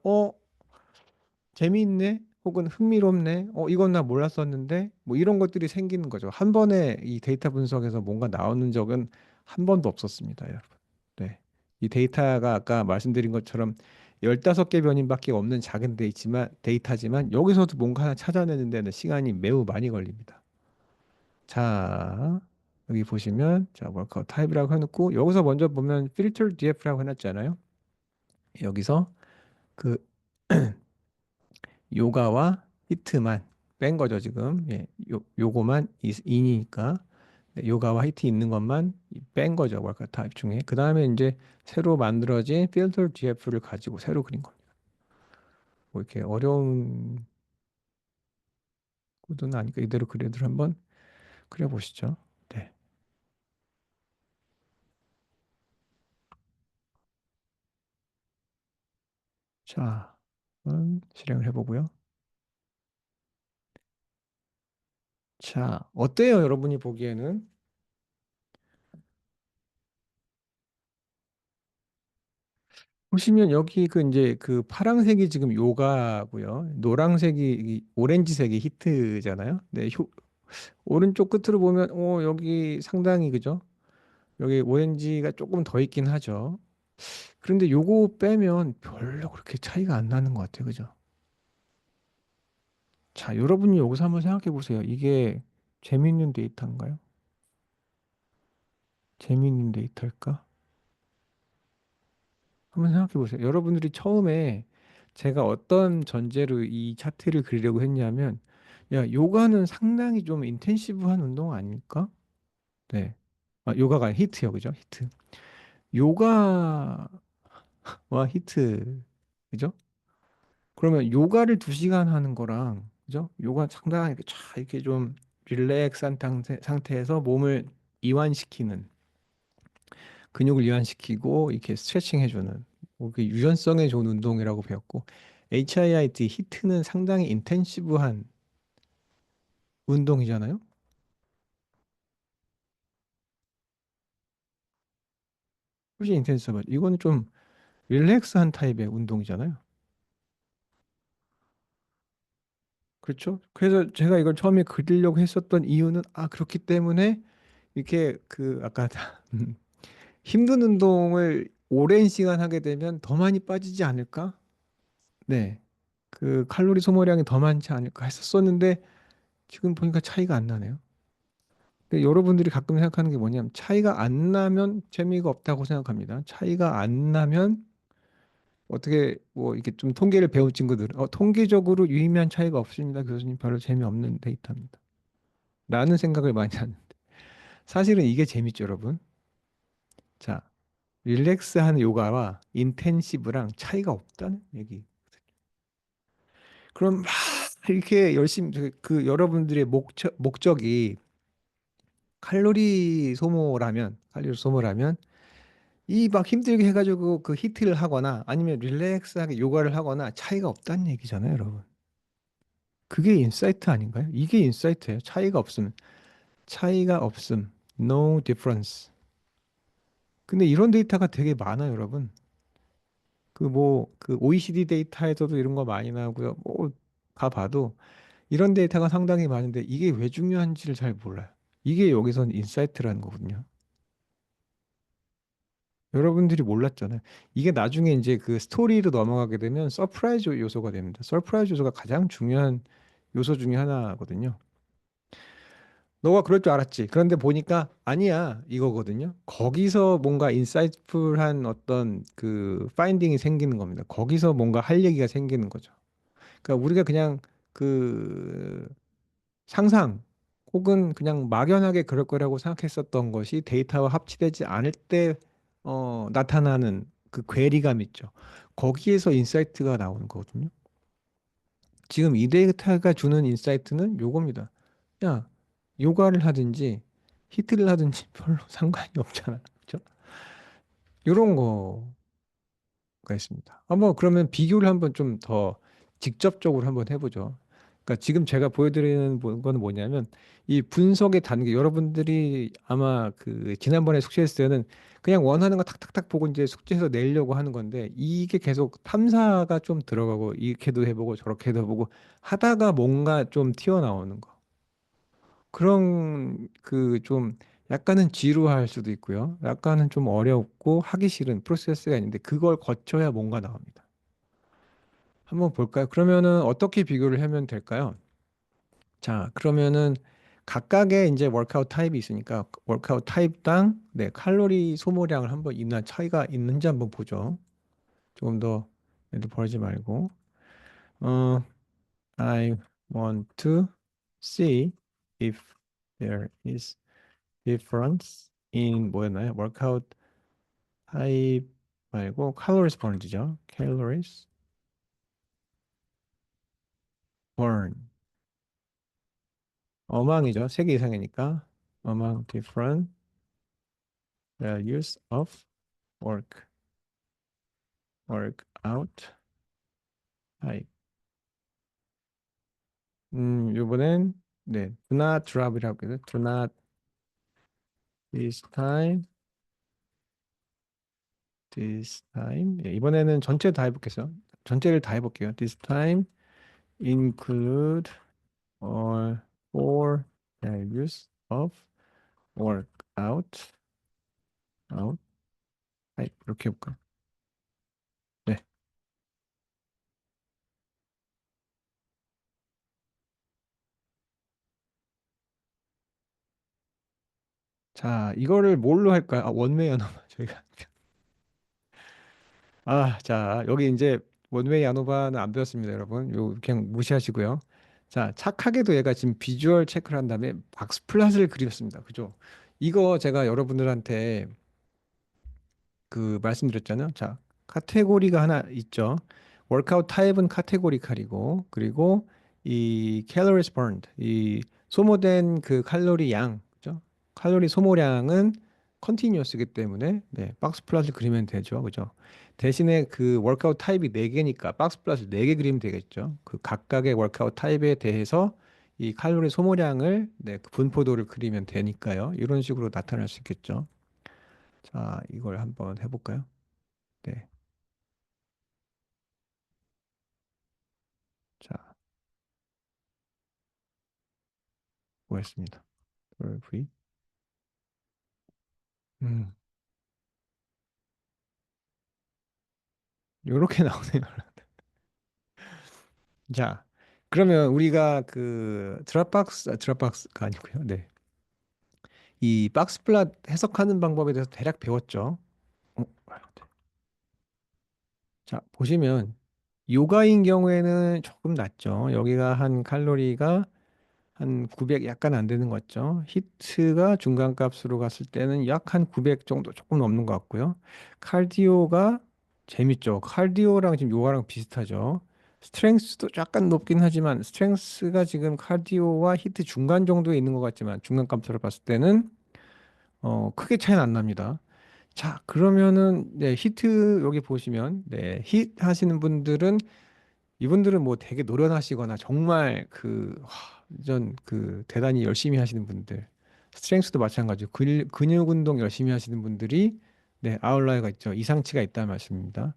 재미있네? 혹은 흥미롭네? 이건 나 몰랐었는데? 뭐 이런 것들이 생기는 거죠. 한 번에 이 데이터 분석에서 뭔가 나오는 적은 한 번도 없었습니다, 여러분. 네. 이 데이터가 아까 말씀드린 것처럼 15개 변인밖에 없는 작은 데이터지만 여기서도 뭔가 하나 찾아내는 데는 시간이 매우 많이 걸립니다. 자, 여기 보시면 자, 월크아웃 타입이라고 해놓고 여기서 먼저 보면 filter df라고 해놨잖아요. 여기서 그 요가와 히트만 뺀 거죠, 지금. 예, 요거만 인이니까 요가와 히트 있는 것만 뺀 거죠, 월크아웃 타입 중에. 그 다음에 이제 새로 만들어진 filter df를 가지고 새로 그린 겁니다. 뭐 이렇게 어려운 코드는 아니까 이대로 그래도 한번 그려보시죠. 네. 자, 실행을 해보고요. 자, 어때요, 여러분이 보기에는? 보시면 여기 그 이제 그 파란색이 지금 요가고요. 노란색이 오렌지색이 히트잖아요. 네, 오른쪽 끝으로 보면 여기 상당히 그죠? 여기 오렌지가 조금 더 있긴 하죠. 그런데 요거 빼면 별로 그렇게 차이가 안 나는 것 같아요. 그죠? 자, 여러분이 여기서 한번 생각해 보세요. 이게 재미있는 데이터인가요? 재미있는 데이터일까? 한번 생각해 보세요. 여러분들이 처음에 제가 어떤 전제로 이 차트를 그리려고 했냐면, 야, 요가는 상당히 좀 인텐시브한 운동 아닐까? 네. 아, 요가가 아니라 히트요. 그죠? 히트. 요가와 히트. 그죠? 그러면 요가를 2시간 하는 거랑, 그죠? 요가 상당히 이렇게 쫙 이렇게 좀 릴렉스한 상태에서 몸을 이완시키는, 근육을 이완시키고 이렇게 스트레칭 해주는 그 유연성에 좋은 운동이라고 배웠고, HIIT 히트는 상당히 인텐시브한 운동이잖아요. 훨씬 인텐시브하죠. 이건 좀 릴렉스한 타입의 운동이잖아요. 그렇죠? 그래서 제가 이걸 처음에 그리려고 했었던 이유는 그렇기 때문에 이렇게 그 아까 힘든 운동을 오랜 시간 하게 되면 더 많이 빠지지 않을까? 네. 그 칼로리 소모량이 더 많지 않을까 했었었는데 지금 보니까 차이가 안 나네요. 근데 여러분들이 가끔 생각하는 게 뭐냐면 차이가 안 나면 재미가 없다고 생각합니다. 차이가 안 나면 어떻게 뭐 이렇게 좀 통계를 배운 친구들은 통계적으로 유의미한 차이가 없습니다. 교수님 별로 재미없는 데이터입니다. 라는 생각을 많이 하는데 사실은 이게 재밌죠, 여러분. 자, 릴렉스한 요가와 인텐시브랑 차이가 없다는 얘기. 그럼 막 이렇게 열심히 그 여러분들의 목적이 칼로리 소모라면 이 막 힘들게 해가지고 그 히트를 하거나 아니면 릴렉스하게 요가를 하거나 차이가 없다는 얘기잖아요, 여러분. 그게 인사이트 아닌가요? 이게 인사이트예요. 차이가 없음. No difference. 근데 이런 데이터가 되게 많아요, 여러분. 그 OECD 데이터에서도 이런 거 많이 나오고요. 뭐 가봐도 이런 데이터가 상당히 많은데 이게 왜 중요한지를 잘 몰라요. 이게 여기선 인사이트라는 거거든요. 여러분들이 몰랐잖아요. 이게 나중에 이제 그 스토리로 넘어가게 되면 서프라이즈 요소가 됩니다. 서프라이즈 요소가 가장 중요한 요소 중에 하나거든요. 너가 그럴 줄 알았지. 그런데 보니까 아니야 이거거든요. 거기서 뭔가 인사이트풀한 어떤 그 파인딩이 생기는 겁니다. 거기서 뭔가 할 얘기가 생기는 거죠. 그러니까 우리가 그냥 그 상상 혹은 그냥 막연하게 그럴 거라고 생각했었던 것이 데이터와 합치되지 않을 때 나타나는 그 괴리감 있죠. 거기에서 인사이트가 나오는 거거든요. 지금 이 데이터가 주는 인사이트는 요겁니다. 야, 요가를 하든지 히트를 하든지 별로 상관이 없잖아. 그렇죠? 요런 거 가 있습니다. 한번 그러면 비교를 한번 좀 더 직접적으로 한번 해보죠. 그러니까 지금 제가 보여드리는 거는 뭐냐면 이 분석의 단계 여러분들이 아마 그 지난번에 숙제했을 때는 그냥 원하는 거 탁탁탁 보고 이제 숙제해서 내려고 하는 건데 이게 계속 탐사가 좀 들어가고 이렇게도 해보고 저렇게도 해보고 하다가 뭔가 좀 튀어나오는 거. 그런 그 좀 약간은 지루할 수도 있고요. 약간은 좀 어렵고 하기 싫은 프로세스가 있는데 그걸 거쳐야 뭔가 나옵니다. 한번 볼까요? 그러면은 어떻게 비교를 하면 될까요? 자, 그러면은 각각의 이제 워크아웃 타입이 있으니까 워크아웃 타입당 네, 칼로리 소모량을 한번 있나 차이가 있는지 한번 보죠. 조금 더 얘도 버리지 말고 어, I want to see if there is difference in 뭐였나요? workout type 말고 calories burned죠. calories burn. 어망이죠. 3개 이상이니까 among different values of workout type. 이번엔 네, do not drop이라고 해서 do not this time, this time. 예, 이번에는 전체 다 해볼게요. 전체를 다 해볼게요. This time include all four values of work out, out, type 이렇게 해볼까요? 네. 자, 이거를 뭘로 할까요? 아, 원웨이 언어만 저희가. 아, 자, 여기 이제 원웨이 아노바는 안 배웠습니다, 여러분. 요 그냥 무시하시고요. 자, 착하게도 얘가 지금 비주얼 체크를 한 다음에 박스 플랫을 그렸습니다. 그죠? 이거 제가 여러분들한테 그 말씀드렸잖아요. 자, 카테고리가 하나 있죠. 워크아웃 타입은 카테고리 칼이고, 그리고 이 calories burned, 이 소모된 그 칼로리 양, 그죠? 칼로리 소모량은 컨티뉴어스이기 때문에 네, 박스 플롯을 그리면 되죠. 그죠? 대신에 그 워크아웃 타입이 네개니까 박스 플롯을 네 개 그리면 되겠죠. 그 각각의 워크아웃 타입에 대해서 이 칼로리 소모량을 네, 그 분포도를 그리면 되니까요. 이런 식으로 나타날 수 있겠죠. 자, 이걸 한번 해볼까요? 네. 자, 보겠습니다. V. 음, 요렇게 나오네요. 자, 그러면 우리가 그 드랍박스가 아니고요. 네. 이 박스 플랫 해석하는 방법에 대해서 대략 배웠죠. 어, 자, 보시면 요가인 경우에는 조금 낫죠. 여기가 한 칼로리가 한 900 약간 안 되는 것 같죠. 히트가 중간 값으로 갔을 때는 약 한 900 정도 조금 넘는 것 같고요. 칼디오가 재밌죠. 칼디오랑 지금 요가랑 비슷하죠. 스트렝스도 약간 높긴 하지만 스트렝스가 지금 칼디오와 히트 중간 정도에 있는 것 같지만 중간 값으로 봤을 때는 크게 차이는 안 납니다. 자, 그러면은 네, 히트 여기 보시면 네, 힛 하시는 분들은 이분들은 뭐 되게 노련하시거나 정말 완전 그 대단히 열심히 하시는 분들, 스트렝스도 마찬가지고 근육 운동 열심히 하시는 분들이 네, 아웃라이어가 있죠. 이상치가 있다는 말씀입니다.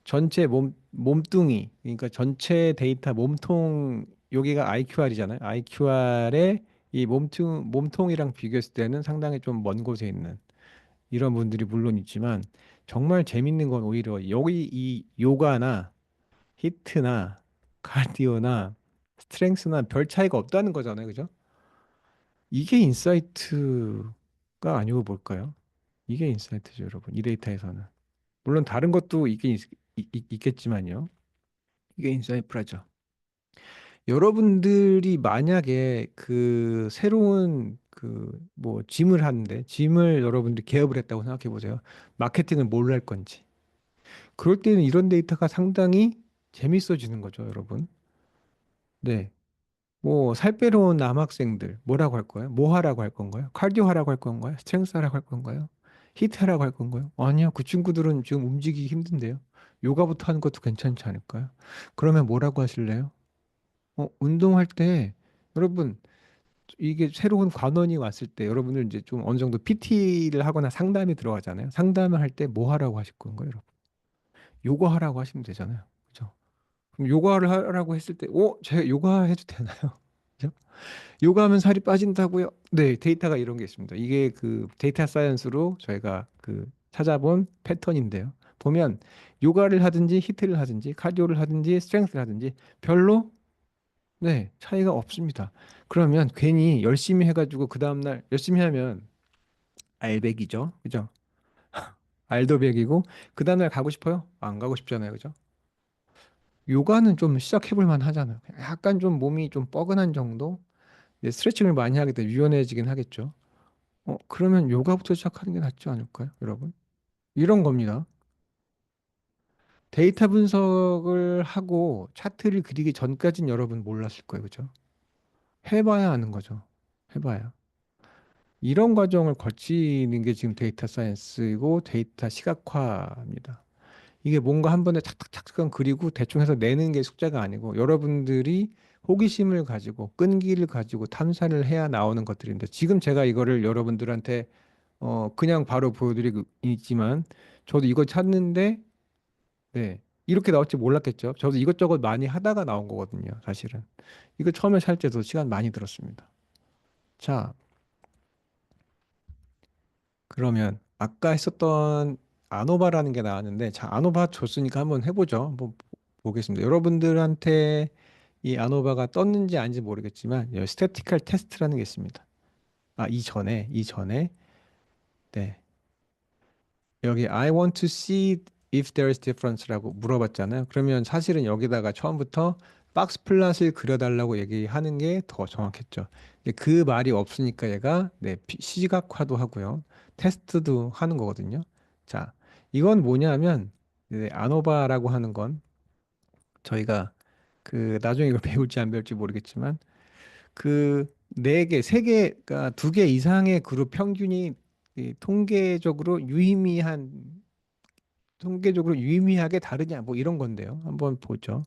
전체 몸뚱이, 그러니까 전체 데이터 몸통 여기가 IQR이잖아요. IQR의 이 몸통이랑 비교했을 때는 상당히 좀 먼 곳에 있는 이런 분들이 물론 있지만 정말 재밌는 건 오히려 여기 이 요가나 히트나 카디오나 스트렝스나 별 차이가 없다는 거잖아요. 그죠? 이게 인사이트가 아니고 뭘까요? 이게 인사이트죠, 여러분. 이 데이터에서는. 물론 다른 것도 있겠지만요. 이게 인사이트라죠. 여러분들이 만약에 그 새로운 그 뭐 짐을 하는데 짐을 여러분들이 개업을 했다고 생각해 보세요. 마케팅을 뭘 할 건지. 그럴 때는 이런 데이터가 상당히 재밌어지는 거죠, 여러분. 네. 뭐 살 빼러 온 남학생들 뭐라고 할 거예요? 뭐 하라고 할 건가요? 카디오 하라고 할 건가요? 스트렝스 하라고 할 건가요? 히트 하라고 할 건가요? 아니요. 그 친구들은 지금 움직이기 힘든데요. 요가부터 하는 것도 괜찮지 않을까요? 그러면 뭐라고 하실래요? 운동할 때 여러분 이게 새로운 관원이 왔을 때 여러분들 이제 좀 어느 정도 PT를 하거나 상담이 들어가잖아요. 상담을 할 때 뭐 하라고 하실 건가요, 여러분? 요가 하라고 하시면 되잖아요. 그죠? 그럼 요가를 하라고 했을 때, 제가 요가 해도 되나요? 그죠? 요가하면 살이 빠진다고요? 네, 데이터가 이런 게 있습니다. 이게 그 데이터 사이언스로 저희가 그 찾아본 패턴인데요. 보면 요가를 하든지 히트를 하든지 카디오를 하든지 스트렝스를 하든지 별로 네, 차이가 없습니다. 그러면 괜히 열심히 해가지고 그 다음날 열심히 하면 알백이죠. 그죠? 알도백이고 그 다음날 가고 싶어요? 안 가고 싶잖아요. 그죠? 요가는 좀 시작해볼 만 하잖아요. 약간 좀 몸이 좀 뻐근한 정도? 네, 스트레칭을 많이 하게 되면 유연해지긴 하겠죠. 그러면 요가부터 시작하는 게 낫지 않을까요, 여러분? 이런 겁니다. 데이터 분석을 하고 차트를 그리기 전까진 여러분 몰랐을 거예요, 그죠? 해봐야 아는 거죠. 해봐야. 이런 과정을 거치는 게 지금 데이터 사이언스이고 데이터 시각화입니다. 이게 뭔가 한 번에 착착착착 그리고 대충 해서 내는 게 숙제가 아니고 여러분들이 호기심을 가지고 끈기를 가지고 탐사를 해야 나오는 것들인데 지금 제가 이거를 여러분들한테 그냥 바로 보여드리고 있지만 저도 이거 찾는데 네 이렇게 나올 줄 몰랐겠죠. 저도 이것저것 많이 하다가 나온 거거든요. 사실은 이거 처음에 살 때도 시간 많이 들었습니다. 자, 그러면 아까 했었던 아노바라는 게 나왔는데 자, 아노바 줬으니까 한번 해보죠. 한번 보겠습니다. 여러분들한테 이 아노바가 떴는지 아닌지 모르겠지만 여기 스태티컬 테스트라는 게 있습니다. 아, 이전에 네. 여기 I want to see if there is difference라고 물어봤잖아요. 그러면 사실은 여기다가 처음부터 박스 플랫을 그려달라고 얘기하는 게 더 정확했죠. 근데 그 말이 없으니까 얘가 네, 시각화도 하고요. 테스트도 하는 거거든요. 자, 이건 뭐냐면 네, 아노바라고 하는 건 저희가 그 나중에 이걸 배울지 안 배울지 모르겠지만 그 네 개, 세 개가 두 개 이상의 그룹 평균이 이 통계적으로 유의미하게 다르냐 뭐 이런 건데요. 한번 보죠.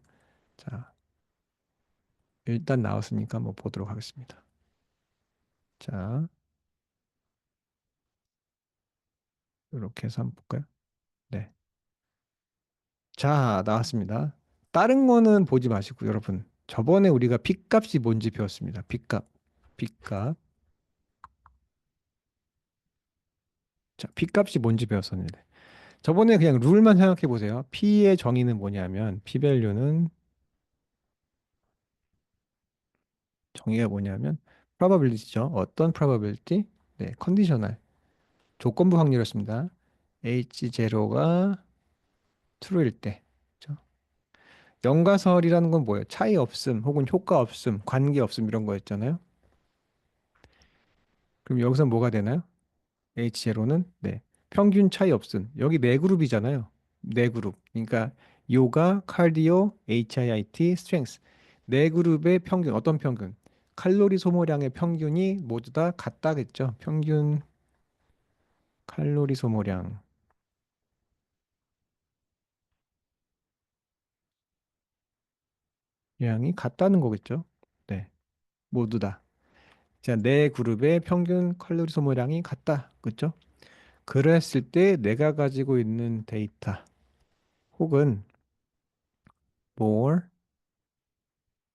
자, 일단 나왔으니까 한번 보도록 하겠습니다. 자, 이렇게 해서 한번 볼까요? 네. 자, 나왔습니다. 다른 거는 보지 마시고 여러분. 저번에 우리가 핏값이 뭔지 배웠습니다. 핏값. 핏값. 자, 핏값이 뭔지 배웠었는데. 저번에 그냥 룰만 생각해 보세요. P의 정의는 뭐냐면 P-value는 정의가 뭐냐면 probability죠. 어떤 probability? 네, 컨디셔널. 조건부 확률이었습니다. H0가 true일 때. 그죠? 연가설이라는 건 뭐예요? 차이 없음, 혹은 효과 없음, 관계 없음 이런 거였잖아요. 그럼 여기서 뭐가 되나요? H0는 네. 평균 차이 없음. 여기 네 그룹이잖아요. 네 그룹. 그러니까 요가, 카디오, HIIT, 스트렝스. 네 그룹의 평균 어떤 평균? 칼로리 소모량의 평균이 모두 다 같다겠죠. 평균 칼로리 소모량 량이 같다는 거겠죠. 네. 모두 다. 자, 내 그룹의 평균 칼로리 소모량이 같다. 그렇죠? 그랬을 때 내가 가지고 있는 데이터 혹은 more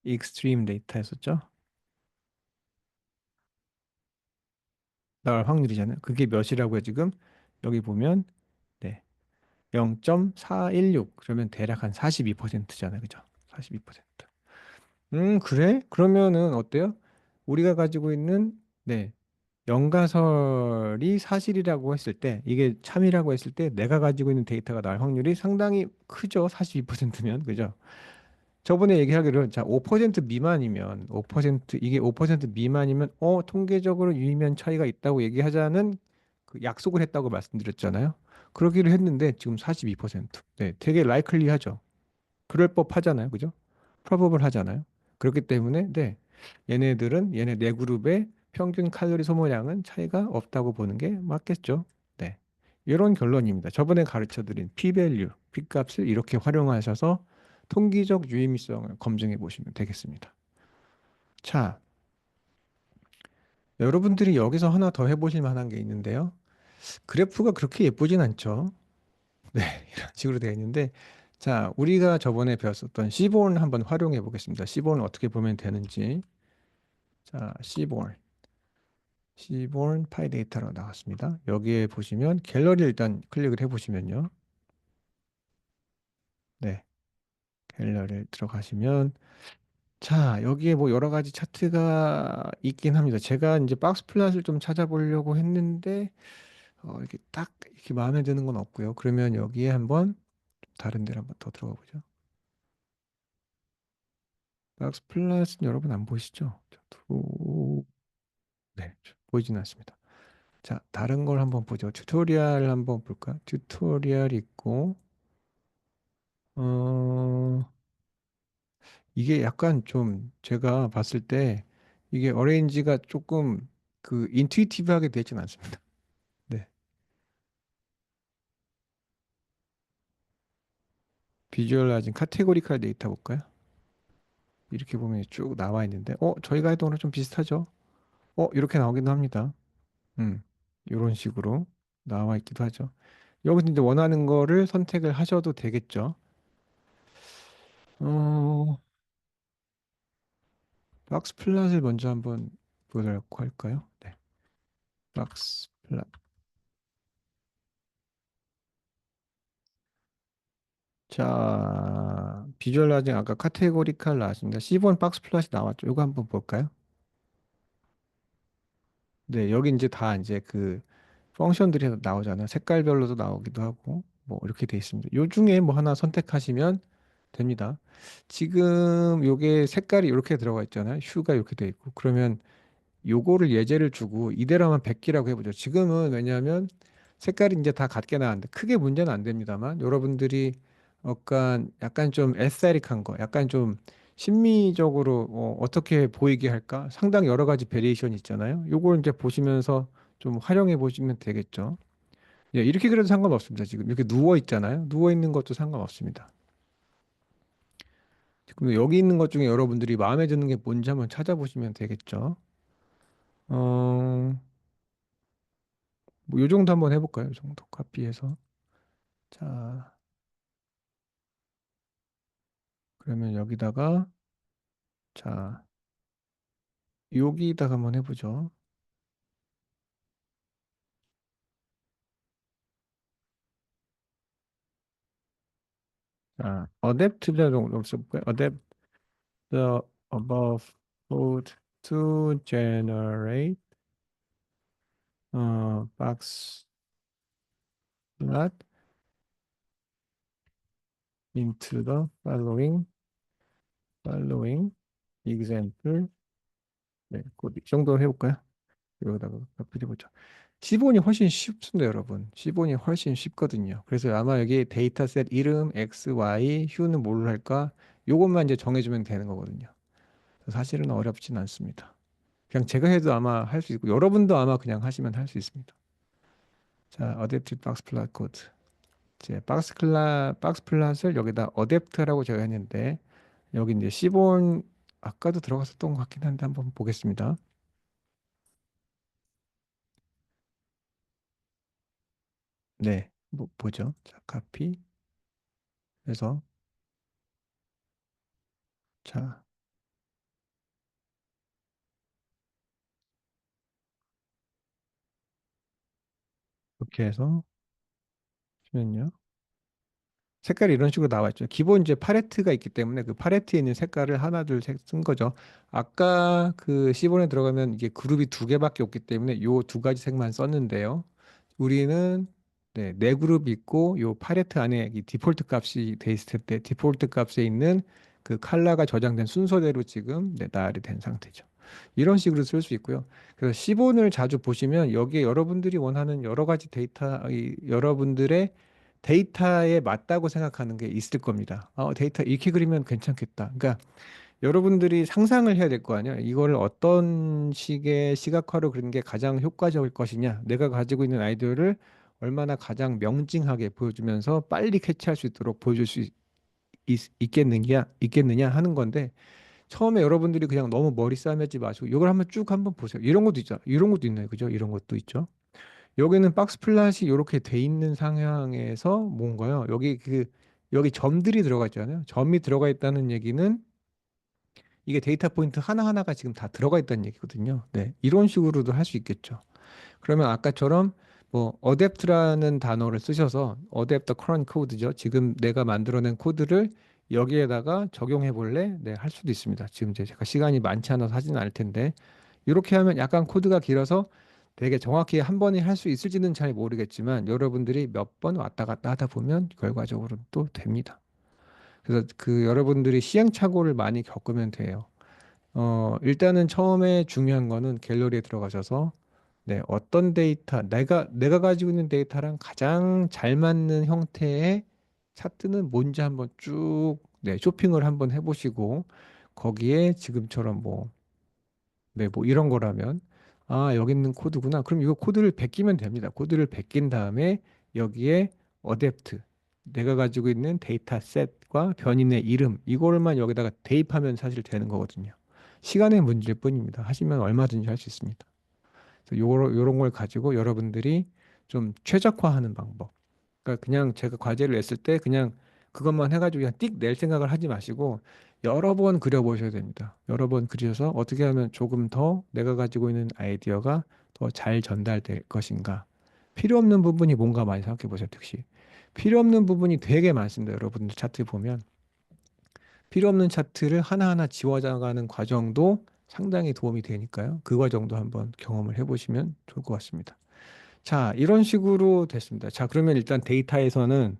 extreme 데이터였었죠? 나올 확률이잖아요. 그게 몇이라고요, 지금? 여기 보면 네. 0.416 그러면 대략 한 42%잖아요. 그죠? 42%. 그래? 그러면은 어때요? 우리가 가지고 있는 네. 연가설이 사실이라고 했을 때, 이게 참이라고 했을 때, 내가 가지고 있는 데이터가 나올 확률이 상당히 크죠. 42%면, 그죠? 저번에 얘기하기로, 자, 5% 미만이면, 5%, 이게 5% 미만이면, 통계적으로 유의미한 차이가 있다고 얘기하자는 그 약속을 했다고 말씀드렸잖아요. 그러기로 했는데, 지금 42%. 네, 되게 라이클리하죠. 그럴 법 하잖아요. 그죠? 프로버블 하잖아요. 그렇기 때문에 네. 얘네 네 그룹의 평균 칼로리 소모량은 차이가 없다고 보는 게 맞겠죠. 네. 이런 결론입니다. 저번에 가르쳐 드린 p-value, p-값을 이렇게 활용하셔서 통계적 유의미성을 검증해 보시면 되겠습니다. 자, 여러분들이 여기서 하나 더 해보실 만한 게 있는데요. 그래프가 그렇게 예쁘진 않죠. 네, 이런 식으로 되어 있는데, 자, 우리가 저번에 배웠었던 시본 한번 활용해 보겠습니다. 시본을 어떻게 보면 되는지. 자, 시본 파이 데이터로 나왔습니다. 여기에 보시면 갤러리 일단 클릭을 해 보시면요. 네, 갤러리를 들어가시면 자, 여기에 뭐 여러 가지 차트가 있긴 합니다. 제가 이제 박스 플랫을 좀 찾아보려고 했는데 이렇게 딱 이렇게 마음에 드는 건 없고요. 그러면 여기에 한번 다른 데로 한번 더 들어가 보죠. 박스 플랫은 여러분 안 보이시죠? 네, 보이지는 않습니다. 자, 다른 걸 한번 보죠. 튜토리얼 한번 볼까? 튜토리얼 있고, 어, 이게 약간 좀 제가 봤을 때 이게 어레인지가 조금 그 인투이티브하게 되진 않습니다. 네. 비주얼라이징 카테고리칼 데이터 볼까요? 이렇게 보면 쭉 나와 있는데, 저희가 했던 거랑 좀 비슷하죠? 이렇게 나오기도 합니다. 음, 이런 식으로 나와 있기도 하죠. 여기서 이제 원하는 거를 선택을 하셔도 되겠죠. 어, 박스 플랫을 먼저 한번 보도록 할까요? 네, 박스 플랫. 자, 비주얼라이징 아까 카테고리칼 나왔습니다. C1 박스 플랫이 나왔죠. 이거 한번 볼까요? 네, 여기 이제 다 이제 그 펑션들이 나오잖아요. 색깔별로도 나오기도 하고 뭐 이렇게 돼 있습니다. 요 중에 뭐 하나 선택하시면 됩니다. 지금 요게 색깔이 이렇게 들어가 있잖아요. 휴가 이렇게 돼 있고 그러면 요거를 예제를 주고 이대로 하면 100기라고 해보죠. 지금은 왜냐하면 색깔이 이제 다 같게 나왔는데 크게 문제는 안 됩니다만 여러분들이 약간 좀 에스테틱한 거, 약간 좀 심미적으로 어떻게 보이게 할까? 상당히 여러 가지 베리에이션이 있잖아요. 요걸 이제 보시면서 좀 활용해 보시면 되겠죠. 예, 이렇게 그래도 상관없습니다. 지금 이렇게 누워 있잖아요. 누워 있는 것도 상관없습니다. 지금 여기 있는 것 중에 여러분들이 마음에 드는 게 뭔지 한번 찾아보시면 되겠죠. 어, 뭐 요 정도 한번 해볼까요? 요 정도 카피해서. 자, 그러면 여기다가 자, 여기다가 한번 해보죠. 자, adaptable 정도 써볼까요? adapt the above code to generate box plot into the following example. 네, 곧이 정도 해볼까요? 여기다가 카피해보죠. C본이 훨씬 쉽습니다, 여러분. C본이 훨씬 쉽거든요. 그래서 아마 여기 데이터셋 이름, X, Y, 휴는 뭘로 할까? 요것만 이제 정해주면 되는 거거든요. 사실은 어렵진 않습니다. 그냥 제가 해도 아마 할 수 있고, 여러분도 아마 그냥 하시면 할 수 있습니다. 자, 어댑티브 박스 플랫 코드. 이제 박스 플랫을 여기다 어댑트라고 제가 했는데, 여기 이제 C본 아까도 들어갔었던 것 같긴 한데 한번 보겠습니다. 네, 뭐 보죠. 자, 카피 해서 자, 이렇게 해서 보시면요. 색깔이 이런 식으로 나와 있죠. 기본 이제 팔레트가 있기 때문에 그 팔레트에 있는 색깔을 하나 둘 셋 쓴 거죠. 아까 그 시본에 들어가면 이게 그룹이 두 개밖에 없기 때문에 요 두 가지 색만 썼는데요. 우리는 네 그룹이 있고 요 팔레트 안에 이 디폴트 값이 돼 있을 때 디폴트 값에 있는 그 컬러가 저장된 순서대로 지금 나열이 된 상태죠. 이런 식으로 쓸 수 있고요. 그래서 시본을 자주 보시면 여기에 여러분들이 원하는 여러 가지 여러분들의 데이터에 맞다고 생각하는 게 있을 겁니다. 데이터 이렇게 그리면 괜찮겠다. 그러니까 여러분들이 상상을 해야 될 거 아니야. 이거를 어떤 식의 시각화로 그리는 게 가장 효과적일 것이냐. 내가 가지고 있는 아이디어를 얼마나 가장 명징하게 보여주면서 빨리 캐치할 수 있도록 보여줄 수 있겠느냐 하는 건데 처음에 여러분들이 그냥 너무 머리 싸매지 마시고 이걸 한번 쭉 한번 보세요. 이런 것도 있죠. 이런 것도 있나요? 그죠? 이런 것도 있죠. 여기는 박스 플랫이 이렇게 돼 있는 상황에서 뭔가요? 여기 점들이 들어가 있잖아요. 점이 들어가 있다는 얘기는 이게 데이터 포인트 하나하나가 지금 다 들어가 있다는 얘기거든요. 네. 이런 식으로도 할 수 있겠죠. 그러면 아까처럼 뭐 adapt라는 단어를 쓰셔서 adapt the current code죠. 지금 내가 만들어낸 코드를 여기에다가 적용해 볼래? 네, 할 수도 있습니다. 지금 이제 제가 시간이 많지 않아서 하지는 않을 텐데 이렇게 하면 약간 코드가 길어서 되게 정확히 한 번에 할 수 있을지는 잘 모르겠지만 여러분들이 몇 번 왔다 갔다 하다 보면 결과적으로 또 됩니다. 그래서 그 여러분들이 시행착오를 많이 겪으면 돼요. 일단은 처음에 중요한 거는 갤러리에 들어가셔서 네, 어떤 데이터, 내가 가지고 있는 데이터랑 가장 잘 맞는 형태의 차트는 뭔지 한번 쭉, 네, 쇼핑을 한번 해보시고, 거기에 지금처럼 뭐 이런 거라면, 여기 있는 코드구나. 그럼 이거 코드를 베끼면 됩니다. 코드를 베낀 다음에 여기에 어댑트. 내가 가지고 있는 데이터 셋과 변인의 이름 이거를만 여기다가 대입하면 사실 되는 거거든요. 시간의 문제일 뿐입니다. 하시면 얼마든지 할 수 있습니다. 그래서 요런 걸 가지고 여러분들이 좀 최적화하는 방법. 그러니까 그냥 제가 과제를 냈을 때 그냥 그것만 해가지고 그냥 띡 낼 생각을 하지 마시고 여러 번 그려보셔야 됩니다. 여러 번 그리셔서 어떻게 하면 조금 더 내가 가지고 있는 아이디어가 더 잘 전달될 것인가. 필요 없는 부분이 뭔가 많이 생각해 보세요, 특히. 필요 없는 부분이 되게 많습니다. 여러분들 차트 보면 필요 없는 차트를 하나하나 지워나가는 과정도 상당히 도움이 되니까요. 그 과정도 한번 경험을 해보시면 좋을 것 같습니다. 자, 이런 식으로 됐습니다. 자, 그러면 일단 데이터에서는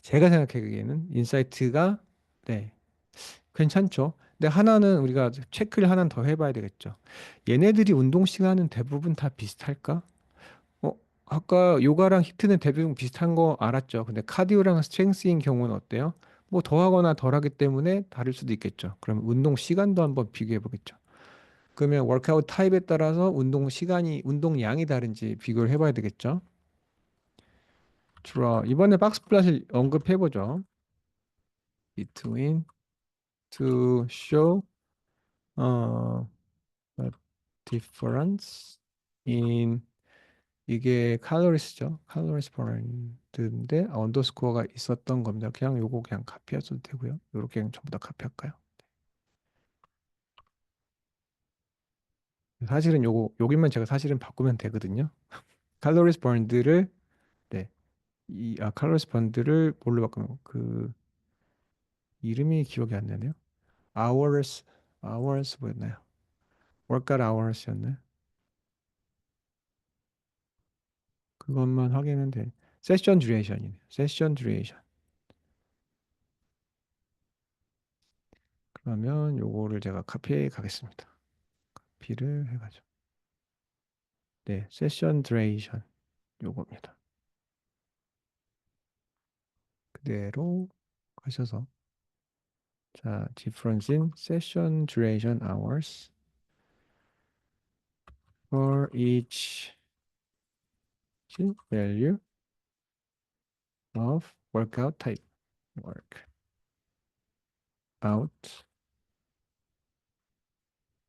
제가 생각하기에는 인사이트가 네, 괜찮죠. 근데 하나는 우리가 체크를 하나 더 해봐야 되겠죠. 얘네들이 운동 시간은 대부분 다 비슷할까? 어, 아까 요가랑 히트는 대부분 비슷한 거 알았죠. 근데 카디오랑 스트렝스인 경우는 어때요? 뭐 더하거나 덜하기 때문에 다를 수도 있겠죠. 그럼 운동 시간도 한번 비교해 보겠죠. 그러면 워크아웃 타입에 따라서 운동 시간이, 운동량이 다른지 비교를 해봐야 되겠죠. 주로 이번에 박스 플랫을 언급해 보죠. Between to show 어, a difference in 이게 칼로리스죠. 칼로리스 버는데 언더스코어가 있었던 겁니다. 그냥 요거 그냥 카피하셔도 되고요. 요렇게 그냥 전부 다 카피할까요? 사실은 요거 여기만 제가 사실은 바꾸면 되거든요. 칼로리스 버는드를 네. 칼로리스 버는드를 뭘로 바꾸면 그 이름이 기억이 안 나네요. hours hours 뭐였나요? workout hours였나요? 그것만 확인하면 돼. 세션 듀레이션이네요. 세션 듀레이션. 그러면 요거를 제가 카피해 가겠습니다. 카피를 해가지고. 네, 세션 듀레이션 요겁니다. 그대로 가셔서 자, difference in session duration hours for each value of workout type. workout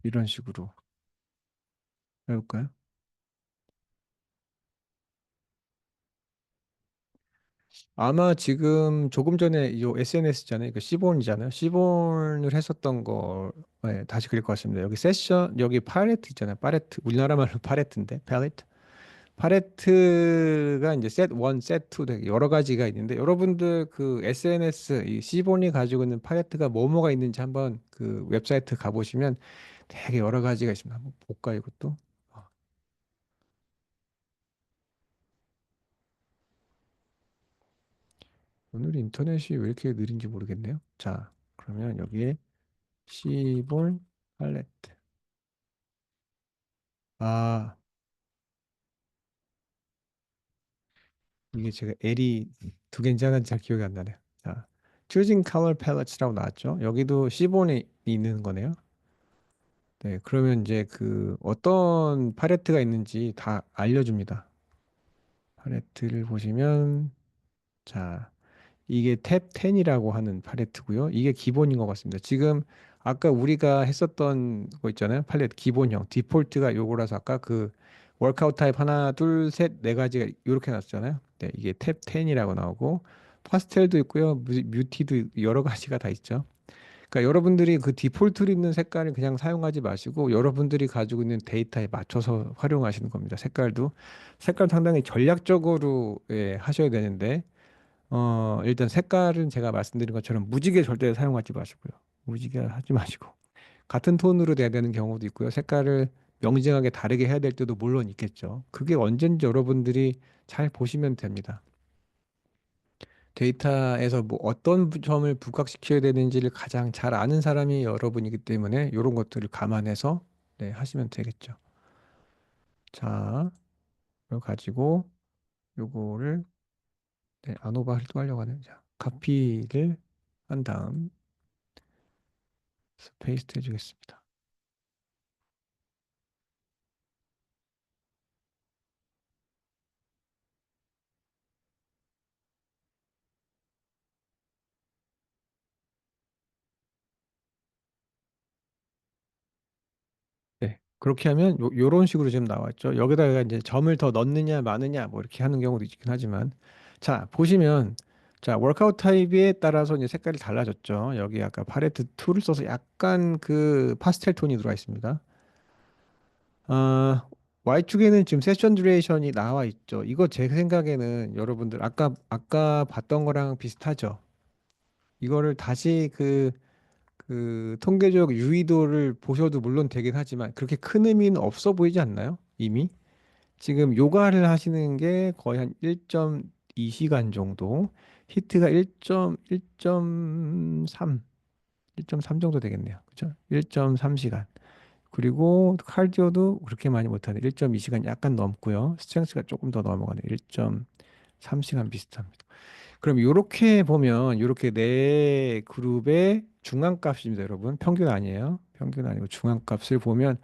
이런 식으로 해볼까요? 아마 지금 조금 전에 이 SNS잖아요. 그 시본이잖아요. 시본을 했었던 거 네, 다시 그릴 것 같습니다. 여기 세션 여기 팔레트 있잖아요. 팔레트 우리나라 말로 팔레트인데 팔레트 팔레트가 이제 셋 1, 셋 2 되게 여러 가지가 있는데 여러분들 그 SNS 이 시본이 가지고 있는 팔레트가 뭐뭐가 있는지 한번 그 웹사이트 가보시면 되게 여러 가지가 있습니다. 한번 볼까요, 이것도? 어, 오늘 인터넷이 왜 이렇게 느린지 모르겠네요. 자, 그러면 여기에 시본 팔레트. 아, 이게 제가 L이 두 개인지 하나인지 잘 기억이 안 나네요. 자, Choosing Color Palette라고 나왔죠. 여기도 시본이 있는 거네요. 네, 그러면 이제 그 어떤 팔레트가 있는지 다 알려줍니다. 팔레트를 보시면 자, 이게 탭 10이라고 하는 팔레트고요. 이게 기본인 것 같습니다. 지금 아까 우리가 했었던 거 있잖아요. 팔레트 기본형 디폴트가 요거라서 아까 그 워크아웃 타입 하나, 둘, 셋, 네 가지가 이렇게 나왔잖아요. 네, 이게 탭 10이라고 나오고 파스텔도 있고요. 뮤티도 여러 가지가 다 있죠. 그러니까 여러분들이 그 디폴트로 있는 색깔을 그냥 사용하지 마시고 여러분들이 가지고 있는 데이터에 맞춰서 활용하시는 겁니다. 색깔 상당히 전략적으로 예, 하셔야 되는데 일단 색깔은 제가 말씀드린 것처럼 무지개 절대 사용하지 마시고요. 무지개 하지 마시고 같은 톤으로 돼야 되는 경우도 있고요. 색깔을 명징하게 다르게 해야 될 때도 물론 있겠죠. 그게 언제인지 여러분들이 잘 보시면 됩니다. 데이터에서 뭐 어떤 점을 부각시켜야 되는지를 가장 잘 아는 사람이 여러분이기 때문에 이런 것들을 감안해서 네, 하시면 되겠죠. 자, 이걸 가지고 요거를 네, 아노바를 또 하려고 하는 자, 카피를 한 다음 페이스트 해주겠습니다. 그렇게 하면 요런 식으로 지금 나왔죠. 여기다가 이제 점을 더 넣느냐 마느냐 뭐 이렇게 하는 경우도 있긴 하지만 자, 보시면 자, 워크아웃 타입에 따라서 이제 색깔이 달라졌죠. 여기 아까 팔레트 2를 써서 약간 그 파스텔 톤이 들어와 있습니다. 아, Y축에는 지금 세션 듀레이션이 나와 있죠. 이거 제 생각에는 여러분들 아까 봤던 거랑 비슷하죠. 이거를 다시 그 통계적 유의도를 보셔도 물론 되긴 하지만 그렇게 큰 의미는 없어 보이지 않나요? 이미 지금 요가를 하시는 게 거의 한 1.2시간 정도, 히트가 1.3 정도 되겠네요. 그죠? 1.3시간. 그리고 카디오도 그렇게 많이 못하네. 1.2시간 약간 넘고요. 스트렝스가 조금 더 넘어가네. 1.3시간 비슷합니다. 그럼 요렇게 보면 요렇게 네 그룹의 중간값입니다, 여러분. 평균 아니에요. 평균 아니고 중간값을 보면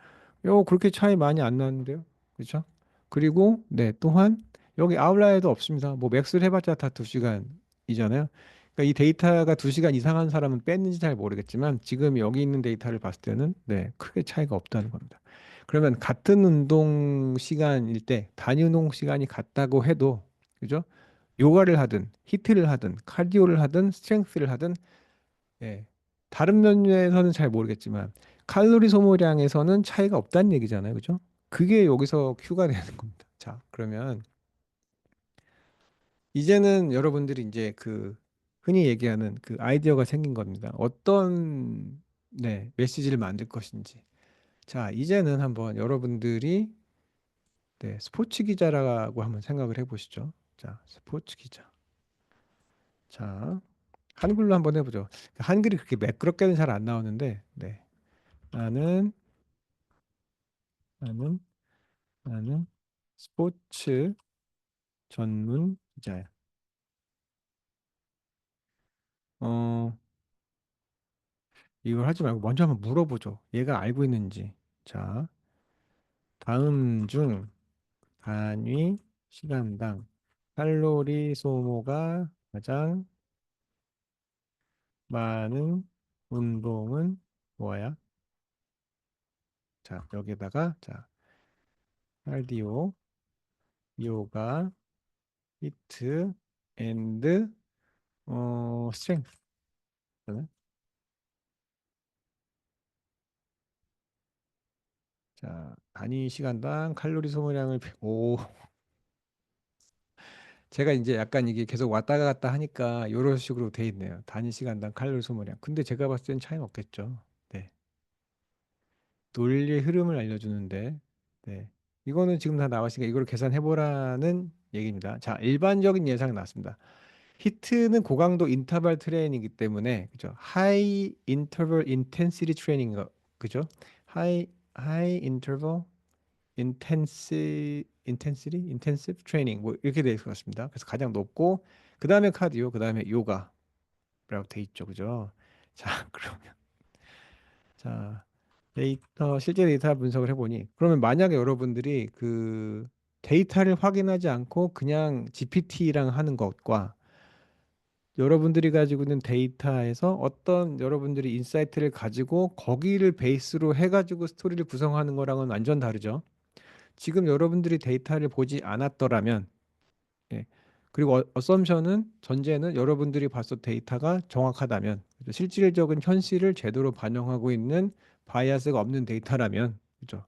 요 그렇게 차이 많이 안 나는데요. 그렇죠? 그리고 네, 또한 여기 아웃라이어도 없습니다. 뭐 맥스를 해봤자 다 2시간이잖아요. 그러니까 이 데이터가 2시간 이상한 사람은 뺐는지 잘 모르겠지만 지금 여기 있는 데이터를 봤을 때는 네, 크게 차이가 없다는 겁니다. 그러면 같은 운동 시간일 때 단위 운동 시간이 같다고 해도 그죠? 요가를 하든 히트를 하든 카디오를 하든 스트렝스를 하든 예. 다른 면에서는 잘 모르겠지만 칼로리 소모량에서는 차이가 없다는 얘기잖아요. 그죠? 그게 여기서 큐가 되는 겁니다. 자, 그러면 이제는 여러분들이 이제 그 흔히 얘기하는 그 아이디어가 생긴 겁니다. 어떤 네, 메시지를 만들 것인지. 자, 이제는 한번 여러분들이 네, 스포츠 기자라고 한번 생각을 해보시죠. 자, 스포츠 기자. 자, 한글로 한번 해보죠. 한글이 그렇게 매끄럽게는 잘 안 나오는데, 네. 나는, 나는, 나는 스포츠 전문 기자야. 어, 이걸 하지 말고 먼저 한번 물어보죠. 얘가 알고 있는지. 자, 다음 중 단위 시간당 칼로리 소모가 가장 많은 운동은 뭐야? 자, 여기다가, 자, 카디오, 요가, 히트, 앤드, 스트렝스. 자, 단위 시간당 칼로리 소모량을 제가 이제 약간 이게 계속 왔다 갔다 하니까 이런 식으로 돼 있네요. 단위 시간당 칼로리 소모량. 근데 제가 봤을 땐 차이는 없겠죠. 네. 논리의 흐름을 알려주는데, 네. 이거는 지금 다 나왔으니까 이걸 계산해 보라는 얘기입니다. 자, 일반적인 예상이 나왔습니다. 히트는 고강도 인터벌 트레이닝이기 때문에 그죠? 하이 인터벌 인텐시티 트레이닝 그죠? 하이 인터벌 인텐시티 트레이닝 뭐 이렇게 되어 있습니다. 그래서 가장 높고 그 다음에 카디오, 그 다음에 요가라고 돼 있죠, 그죠? 자, 그러면 자 실제 데이터 분석을 해보니 그러면 만약에 여러분들이 그 데이터를 확인하지 않고 그냥 GPT랑 하는 것과 여러분들이 가지고 있는 데이터에서 어떤 여러분들이 인사이트를 가지고 거기를 베이스로 해가지고 스토리를 구성하는 거랑은 완전 다르죠. 지금 여러분들이 데이터를 보지 않았더라면 예. 그리고 어썸션은 전제는 여러분들이 봤을 데이터가 정확하다면 실질적인 현실을 제대로 반영하고 있는 바이아스가 없는 데이터라면 그죠?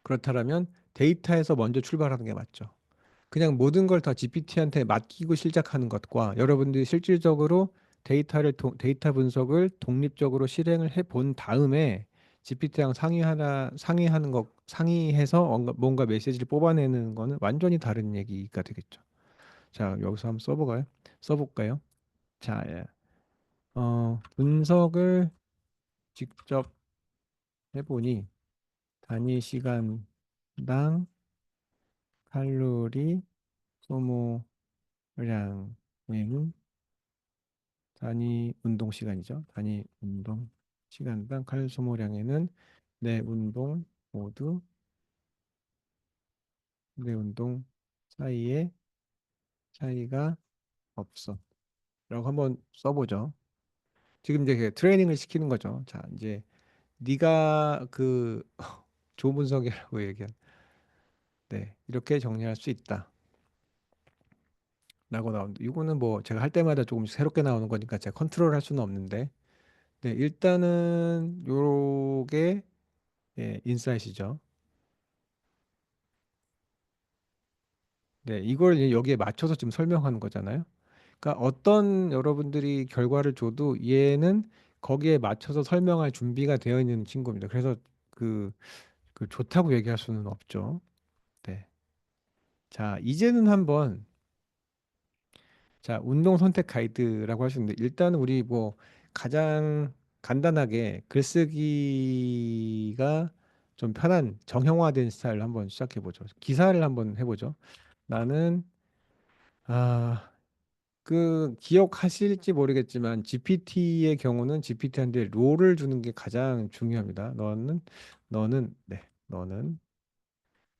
그렇다면 데이터에서 먼저 출발하는 게 맞죠. 그냥 모든 걸 다 GPT한테 맡기고 시작하는 것과 여러분들이 실질적으로 데이터 분석을 독립적으로 실행을 해 본 다음에 GPT랑 상의하는 것 상의해서 뭔가 메시지를 뽑아내는 거는 완전히 다른 얘기가 되겠죠. 자, 여기서 한번 써볼까요? 자, 예. 분석을 직접 해보니 단위 시간당 칼로리 소모량은 단위 운동 시간이죠. 단위 운동 시간당 칼로리 소모량에는 내 운동 모두 내 운동 사이에 차이가 없어. 라고 한번 써보죠. 지금 이제 그 트레이닝을 시키는 거죠. 자, 이제 네가 그 좋은 분석이라고 얘기한. 네, 이렇게 정리할 수 있다라고 나옵니다. 이거는 뭐 제가 할 때마다 조금씩 새롭게 나오는 거니까 제가 컨트롤할 수는 없는데, 네, 일단은 요게 예, 인사이트죠. 네, 이걸 이제 여기에 맞춰서 지금 설명하는 거잖아요. 그러니까 어떤 여러분들이 결과를 줘도 얘는 거기에 맞춰서 설명할 준비가 되어 있는 친구입니다. 그래서 그, 그 좋다고 얘기할 수는 없죠. 네. 자, 이제는 한번 자, 운동 선택 가이드라고 할 수 있는데 일단 우리 뭐 가장 간단하게 글쓰기가 좀 편한 정형화된 스타일로 한번 시작해 보죠. 기사를 한번 해보죠. 나는 아, 그 기억하실지 모르겠지만 GPT의 경우는 GPT한테 롤을 주는 게 가장 중요합니다. 너는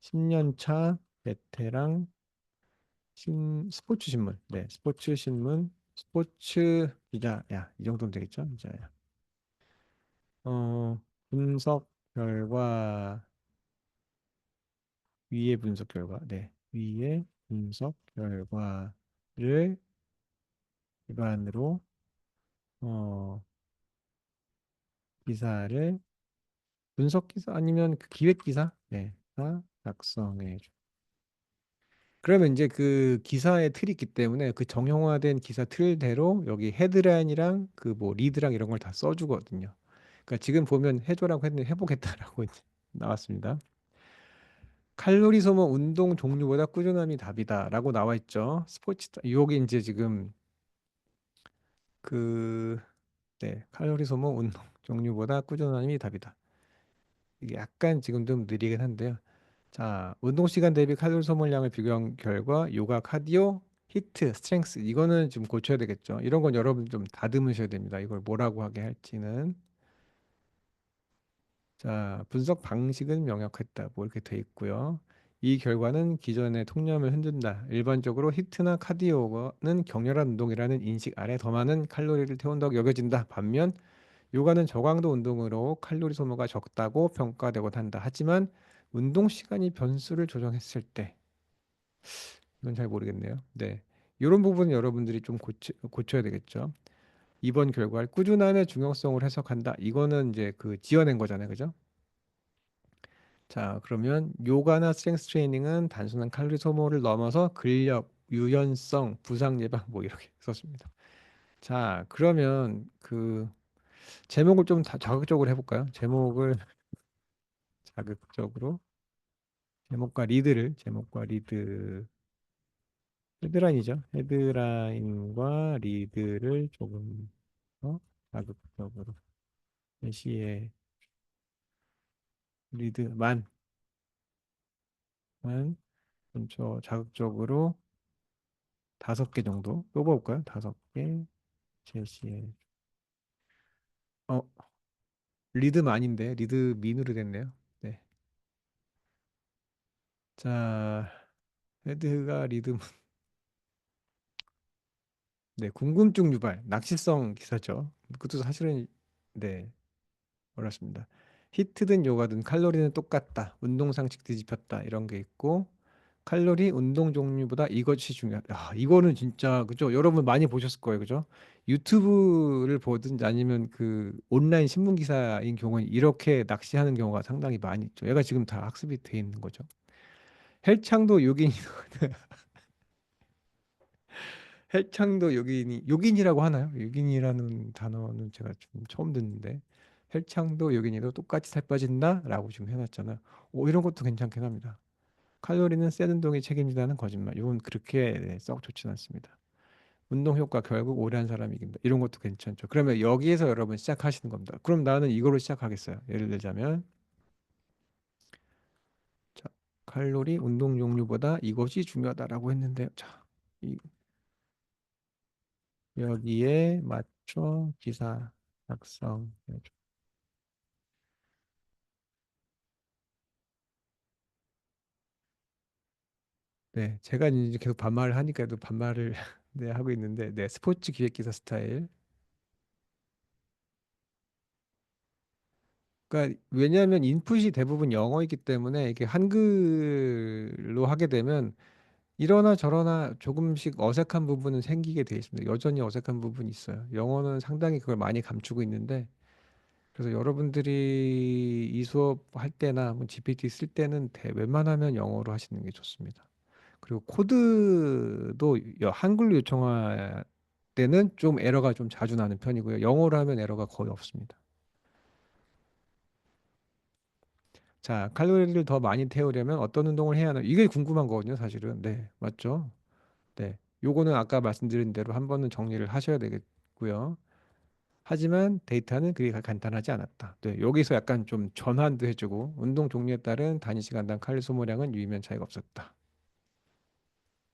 10년 차 베테랑 스포츠 신문, 네, 스포츠 신문, 스포츠 기자야, 이 정도면 되겠죠? 기자야. 어, 분석 결과 위의 분석 결과, 네, 위의 분석 결과를 기반으로 어, 기사를 분석 기사 아니면 그 기획 기사, 네, 가 작성해 줘. 그러면 이제 그 기사의 틀이 있기 때문에 그 정형화된 기사 틀대로 여기 헤드라인이랑 그 뭐 리드랑 이런 걸 다 써주거든요. 그러니까 지금 보면 해줘라고 했는데 해보겠다라고 이제 나왔습니다. 칼로리 소모 운동 종류보다 꾸준함이 답이다라고 나와 있죠. 스포츠 여기 이제 지금 그 네, 칼로리 소모 운동 종류보다 꾸준함이 답이다. 이게 약간 지금 좀 느리긴 한데요. 자, 운동 시간 대비 칼로리 소모량을 비교한 결과 요가, 카디오, 히트, 스트렝스 이거는 좀 고쳐야 되겠죠. 이런 건 여러분 좀 다듬으셔야 됩니다. 이걸 뭐라고 하게 할지는. 자, 분석 방식은 명확했다. 뭐 이렇게 돼 있고요. 이 결과는 기존의 통념을 흔든다. 일반적으로 히트나 카디오는 격렬한 운동이라는 인식 아래 더 많은 칼로리를 태운다고 여겨진다. 반면 요가는 저강도 운동으로 칼로리 소모가 적다고 평가되곤 한다. 하지만 운동 시간이 변수를 조정했을 때 이건 잘 모르겠네요. 네. 이런 부분은 여러분들이 좀 고쳐야 되겠죠. 이번 결과를 꾸준함의 중요성을 해석한다. 이거는 이제 그 지어낸 거잖아요. 그죠? 자, 그러면 요가나 스트렝스 트레이닝은 단순한 칼로리 소모를 넘어서 근력, 유연성, 부상 예방 뭐 이렇게 썼습니다. 자, 그러면 그 제목을 좀 자극적으로 해볼까요? 제목을 자극적으로 제목과 리드 헤드라인이죠. 헤드라인과 리드를 조금 더 자극적으로 시의 리드만 좀 자극적으로 5개 정도 뽑아볼까요? 5개 제시에 어 리드만인데 리드민으로 됐네요. 네. 자 헤드가 리드 네 궁금증 유발 낚시성 기사죠. 그것도 사실은 네 어렵습니다. 히트든 요가든 칼로리는 똑같다. 운동 상식 뒤집혔다. 이런 게 있고 칼로리 운동 종류보다 이것이 중요하다. 아, 이거는 진짜 그죠? 여러분 많이 보셨을 거예요. 그죠? 유튜브를 보든지 아니면 그 온라인 신문 기사인 경우는 이렇게 낚시하는 경우가 상당히 많이 있죠. 얘가 지금 다 학습이 돼 있는 거죠. 헬창도 요긴이 헬창도 요긴이라고 하나요? 요긴이라는 단어는 제가 좀 처음 듣는데 헬창도 요긴이도 똑같이 살 빠진다라고 지금 해놨잖아요. 오, 이런 것도 괜찮긴 합니다. 칼로리는 센 운동이 책임지다는 거짓말. 이건 그렇게 네, 썩 좋진 않습니다. 운동 효과 결국 오래 한 사람이 이긴다. 이런 것도 괜찮죠. 그러면 여기에서 여러분 시작하시는 겁니다. 그럼 나는 이걸로 시작하겠어요. 예를 들자면 자, 칼로리 운동 종류보다 이것이 중요하다라고 했는데 자, 이, 여기에 맞춰 기사 작성. 네, 제가 이제 계속 반말을 하니까도 반말을 네, 하고 있는데 네, 스포츠 기획 기사 스타일. 그러니까 왜냐하면 인풋이 대부분 영어이기 때문에 이게 한글로 하게 되면 이러나 저러나 조금씩 어색한 부분은 생기게 돼 있습니다. 여전히 어색한 부분이 있어요. 영어는 상당히 그걸 많이 감추고 있는데 그래서 여러분들이 이 수업 할 때나 뭐 GPT 쓸 때는 웬만하면 영어로 하시는 게 좋습니다. 그리고 코드도 한글로 요청할 때는 좀 에러가 좀 자주 나는 편이고요. 영어로 하면 에러가 거의 없습니다. 자, 칼로리를 더 많이 태우려면 어떤 운동을 해야 하나? 이게 궁금한 거거든요, 사실은. 네, 맞죠? 네. 요거는 아까 말씀드린 대로 한 번은 정리를 하셔야 되겠고요. 하지만 데이터는 그리 간단하지 않았다. 네, 여기서 약간 좀 전환도 해주고 운동 종류에 따른 단위 시간당 칼로리 소모량은 유의미한 차이가 없었다.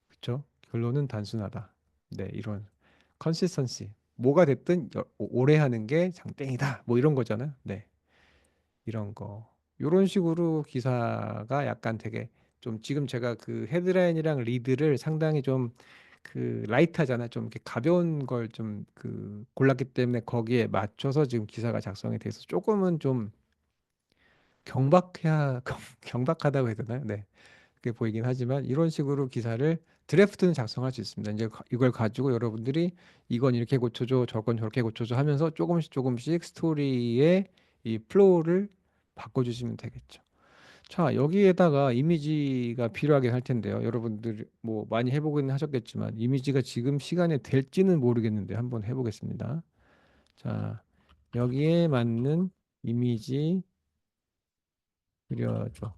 그렇죠? 결론은 단순하다. 네, 이런 컨시스턴시. 뭐가 됐든 오래 하는 게 장땡이다. 뭐 이런 거잖아요. 네. 이런 거. 이런 식으로 기사가 약간 되게 좀 지금 제가 그 헤드라인이랑 리드를 상당히 좀 그 라이트하잖아요. 좀 이렇게 가벼운 걸 좀 그 골랐기 때문에 거기에 맞춰서 지금 기사가 작성이 돼서 조금은 좀 경박해야 경박하다고 해야 되나요? 네. 그렇게 보이긴 하지만 이런 식으로 기사를 드래프트는 작성할 수 있습니다. 이제 이걸 가지고 여러분들이 이건 이렇게 고쳐줘, 저건 저렇게 고쳐줘 하면서 조금씩 조금씩 스토리의 이 플로우를 바꿔주시면 되겠죠. 자, 여기에다가 이미지가 필요하긴 할 텐데요. 여러분들 뭐 많이 해보긴 하셨겠지만 이미지가 지금 시간에 될지는 모르겠는데 한번 해보겠습니다. 자, 여기에 맞는 이미지 그려줘.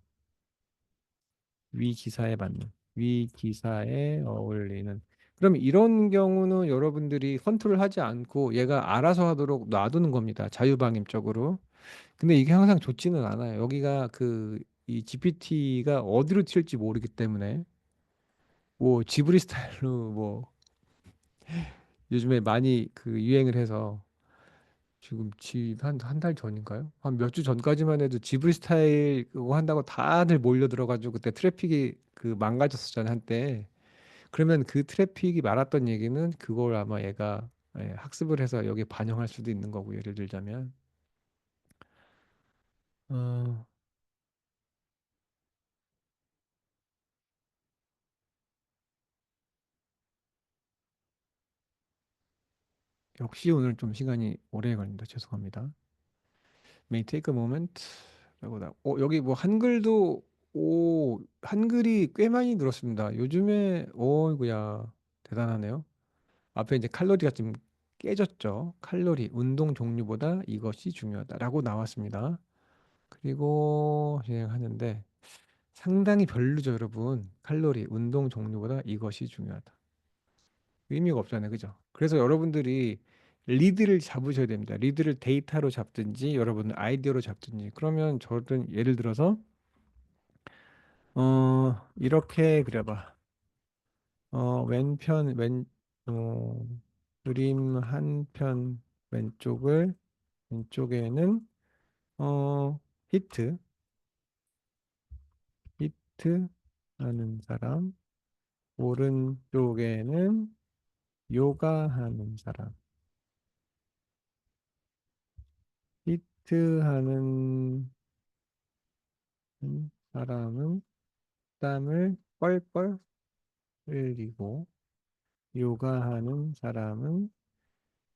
위 기사에 맞는 위 기사에 어울리는 그럼 이런 경우는 여러분들이 컨트롤하지 않고 얘가 알아서 하도록 놔두는 겁니다. 자유방임적으로. 근데 이게 항상 좋지는 않아요. 여기가 그 이 GPT가 어디로 튈지 모르기 때문에 뭐 지브리 스타일로 뭐 요즘에 많이 그 유행을 해서 지금 한 달 전인가요? 한 몇 주 전까지만 해도 지브리 스타일 그거 한다고 다들 몰려 들어가지고 그때 트래픽이 그 망가졌었잖아요 한때. 그러면 그 트래픽이 많았던 얘기는 그걸 아마 얘가 학습을 해서 여기에 반영할 수도 있는 거고 예를 들자면 어, 역시 오늘 좀 시간이 오래 걸린다. 죄송합니다. May take a moment 라고 여기 뭐 한글도 한글이 꽤 많이 늘었습니다. 요즘에 이거야 대단하네요. 앞에 이제 칼로리가 좀 깨졌죠. 칼로리, 운동 종류보다 이것이 중요하다라고 나왔습니다. 그리고 진행하는데 상당히 별로죠, 여러분. 칼로리, 운동 종류보다 이것이 중요하다. 의미가 없잖아요, 그죠? 그래서 여러분들이 리드를 잡으셔야 됩니다. 리드를 데이터로 잡든지 여러분 아이디어로 잡든지. 그러면 저는 예를 들어서 이렇게 그려봐. 왼편 어, 그림 한 편 왼쪽에는 어 히트 히트 하는 사람 오른쪽에는 요가 하는 사람 히트 하는 사람은 땀을 뻘뻘 흘리고 요가 하는 사람은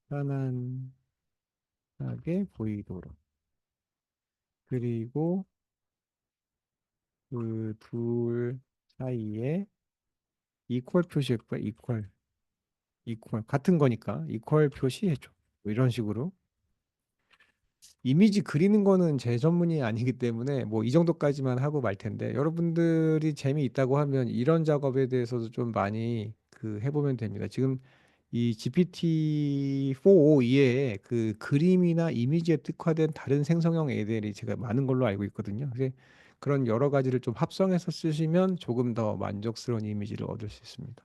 편안하게 보이도록 그리고 그 둘 사이에 이퀄 표시했고요. 이퀄 같은 거니까 이퀄 표시해줘. 뭐 이런 식으로 이미지 그리는 거는 제 전문이 아니기 때문에 뭐 이 정도까지만 하고 말 텐데 여러분들이 재미있다고 하면 이런 작업에 대해서도 좀 많이 그 해보면 됩니다. 지금 이 GPT-4 이외에 그 그림이나 이미지에 특화된 다른 생성형 애들이 제가 많은 걸로 알고 있거든요. 그래서 그런 여러 가지를 좀 합성해서 쓰시면 조금 더 만족스러운 이미지를 얻을 수 있습니다.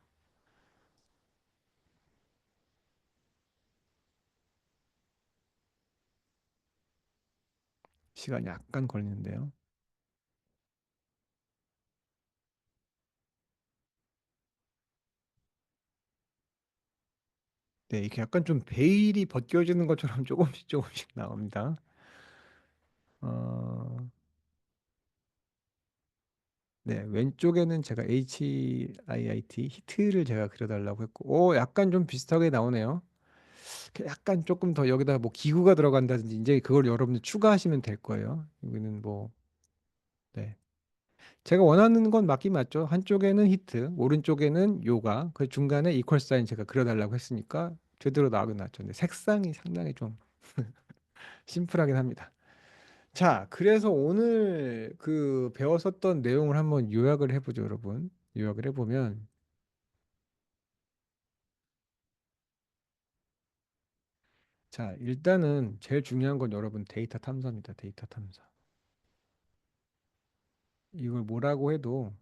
시간이 약간 걸리는데요. 네, 이렇게 약간 좀 베일이 벗겨지는 것처럼 조금씩 조금씩 나옵니다. 어, 네, 왼쪽에는 제가 HIIT 히트를 제가 그려달라고 했고, 오, 약간 좀 비슷하게 나오네요. 약간 조금 더 여기다 뭐 기구가 들어간다든지 이제 그걸 여러분들 추가하시면 될 거예요. 여기는 뭐, 네. 제가 원하는 건 맞긴 맞죠. 한쪽에는 히트, 오른쪽에는 요가, 그 중간에 이퀄 사인 제가 그려달라고 했으니까 제대로 나오긴 나왔죠. 근데 색상이 상당히 좀 심플하긴 합니다. 자, 그래서 오늘 그 배웠었던 내용을 한번 요약을 해보죠, 여러분. 요약을 해보면, 자, 일단은 제일 중요한 건 여러분 데이터 탐사입니다. 데이터 탐사. 이걸 뭐라고 해도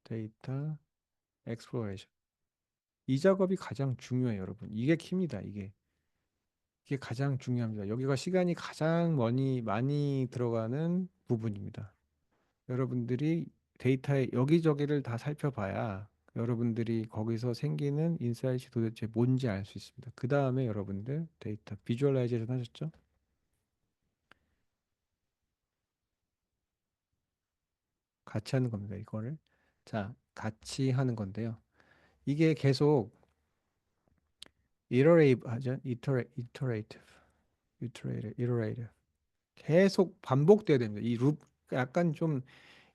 데이터 엑스플로레이션. 이 작업이 가장 중요해요, 여러분. 이게 키입니다, 이게. 이게 가장 중요합니다. 여기가 시간이 가장 많이 들어가는 부분입니다. 여러분들이 데이터의 여기저기를 다 살펴봐야 여러분들이 거기서 생기는 인사이트이 도대체 뭔지 알 수 있습니다. 그 다음에 여러분들 데이터 비주얼라이제이션 하셨죠? 같이 하는 겁니다. 이거를. 자, 같이 하는 건데요. 이게 계속 iterate 하죠. iterative. 계속 반복돼야 됩니다. 이 룹, 약간 좀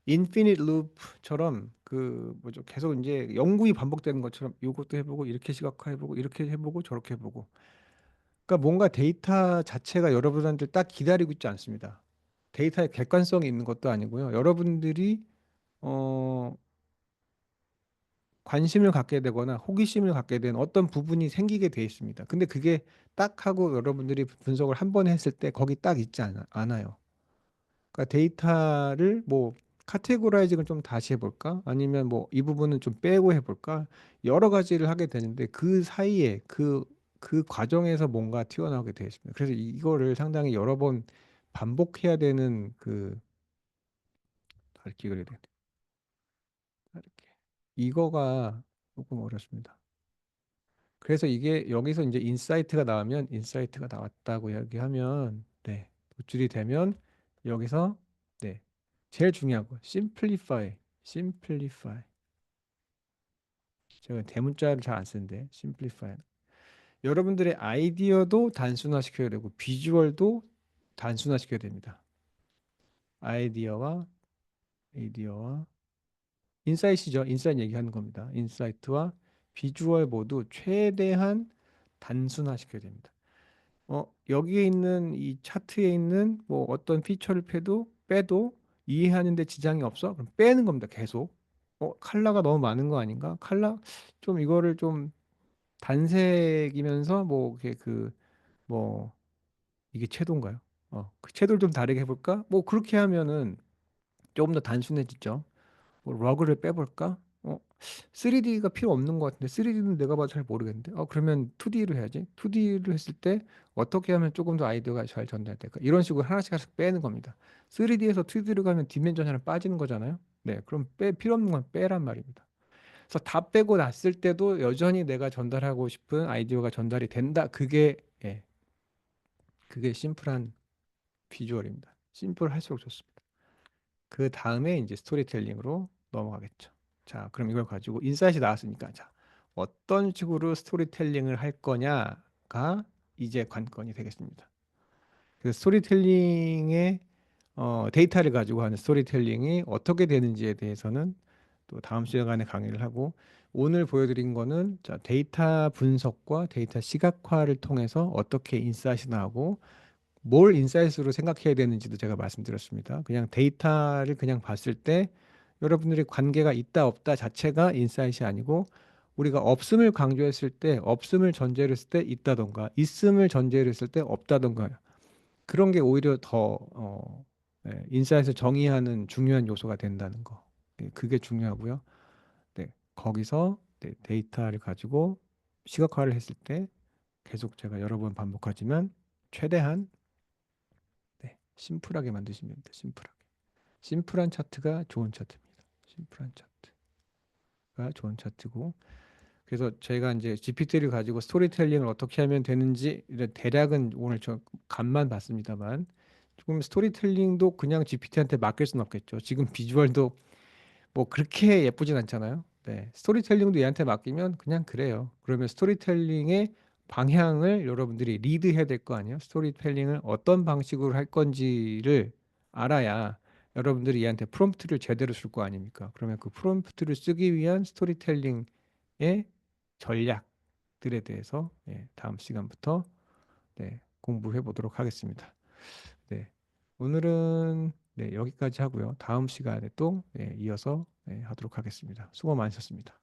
인피니트 룹처럼 그 뭐죠? 계속 이제 영구히 반복되는 것처럼 이것도 해보고 이렇게 시각화해보고 이렇게 해보고 저렇게 해보고. 그러니까 뭔가 데이터 자체가 여러분한테 딱 기다리고 있지 않습니다. 데이터의 객관성이 있는 것도 아니고요. 여러분들이 어 관심을 갖게 되거나 호기심을 갖게 된 어떤 부분이 생기게 돼 있습니다. 근데 그게 딱 하고 여러분들이 분석을 한 번 했을 때 거기 딱 있지 않아요. 그러니까 데이터를 뭐 카테고라이징을 좀 다시 해볼까? 아니면 뭐 이 부분은 좀 빼고 해볼까? 여러 가지를 하게 되는데 그 사이에 그 과정에서 뭔가 튀어나오게 되어 있습니다. 그래서 이거를 상당히 여러 번 반복해야 되는 그 이렇게 그려야 돼. 이렇게 이거가 조금 어렵습니다. 그래서 이게 여기서 이제 인사이트가 나오면 인사이트가 나왔다고 이야기하면 네 도출이 되면 여기서 네 제일 중요한 거 simplify 제가 대문자를 잘 안 쓰는데 simplify 여러분들의 아이디어도 단순화시켜야 되고 비주얼도 단순화시켜야 됩니다. 아이디어와 아이디어와 인사이트죠. 인사이트 얘기하는 겁니다. 인사이트와 비주얼 모두 최대한 단순화시켜야 됩니다. 여기에 있는 이 차트에 있는 뭐 어떤 피처를 빼도 이해하는데 지장이 없어? 그럼 빼는 겁니다. 계속. 컬러가 너무 많은 거 아닌가? 컬러 좀 이거를 좀 단색이면서 뭐 이게 뭐 이게 채도인가요? 그 채도를 좀 다르게 해볼까? 뭐 그렇게 하면은 조금 더 단순해지죠. 뭐 러그를 빼볼까? 3D가 필요 없는 것 같은데 3D는 내가 봐도 잘 모르겠는데 그러면 2D로 해야지 2D로 했을 때 어떻게 하면 조금 더 아이디어가 잘 전달될까 이런 식으로 하나씩 하나씩 빼는 겁니다 3D에서 2D로 가면 디멘전 하나 빠지는 거잖아요 네 그럼 필요 없는 건 빼란 말입니다 그래서 다 빼고 났을 때도 여전히 내가 전달하고 싶은 아이디어가 전달이 된다 예, 그게 심플한 비주얼입니다 심플할수록 좋습니다 그 다음에 이제 스토리텔링으로 넘어가겠죠. 자, 그럼 이걸 가지고 인사이트이 나왔으니까 자, 어떤 식으로 스토리텔링을 할 거냐가 이제 관건이 되겠습니다. 그 스토리텔링의 데이터를 가지고 하는 스토리텔링이 어떻게 되는지에 대해서는 또 다음 시간에 강의를 하고 오늘 보여드린 거는 자, 데이터 분석과 데이터 시각화를 통해서 어떻게 인사이트가 나오고 뭘 인사이트로 생각해야 되는지도 제가 말씀드렸습니다. 그냥 데이터를 그냥 봤을 때 여러분들이 관계가 있다 없다 자체가 인사이트이 아니고 우리가 없음을 강조했을 때 없음을 전제로 했을 때 있다던가 있음을 전제로 했을 때 없다던가 그런 게 오히려 더 인사이트를 정의하는 중요한 요소가 된다는 거. 네, 그게 중요하고요. 네, 거기서 네, 데이터를 가지고 시각화를 했을 때 계속 제가 여러 번 반복하지만 최대한 네, 심플하게 만드시면 됩니다. 심플하게. 심플한 차트가 좋은 차트입니다. 심플한 차트가 좋은 차트고 그래서 제가 이제 GPT를 가지고 스토리텔링을 어떻게 하면 되는지 이런 대략은 오늘 저 간만 봤습니다만 조금 스토리텔링도 그냥 GPT한테 맡길 수는 없겠죠. 지금 비주얼도 뭐 그렇게 예쁘진 않잖아요. 네. 스토리텔링도 얘한테 맡기면 그냥 그래요. 그러면 스토리텔링의 방향을 여러분들이 리드해야 될 거 아니에요. 스토리텔링을 어떤 방식으로 할 건지를 알아야 여러분들이 얘한테 프롬프트를 제대로 줄 거 아닙니까? 그러면 그 프롬프트를 쓰기 위한 스토리텔링의 전략들에 대해서 다음 시간부터 공부해 보도록 하겠습니다. 네. 오늘은 여기까지 하고요. 다음 시간에 또 이어서 하도록 하겠습니다. 수고 많으셨습니다.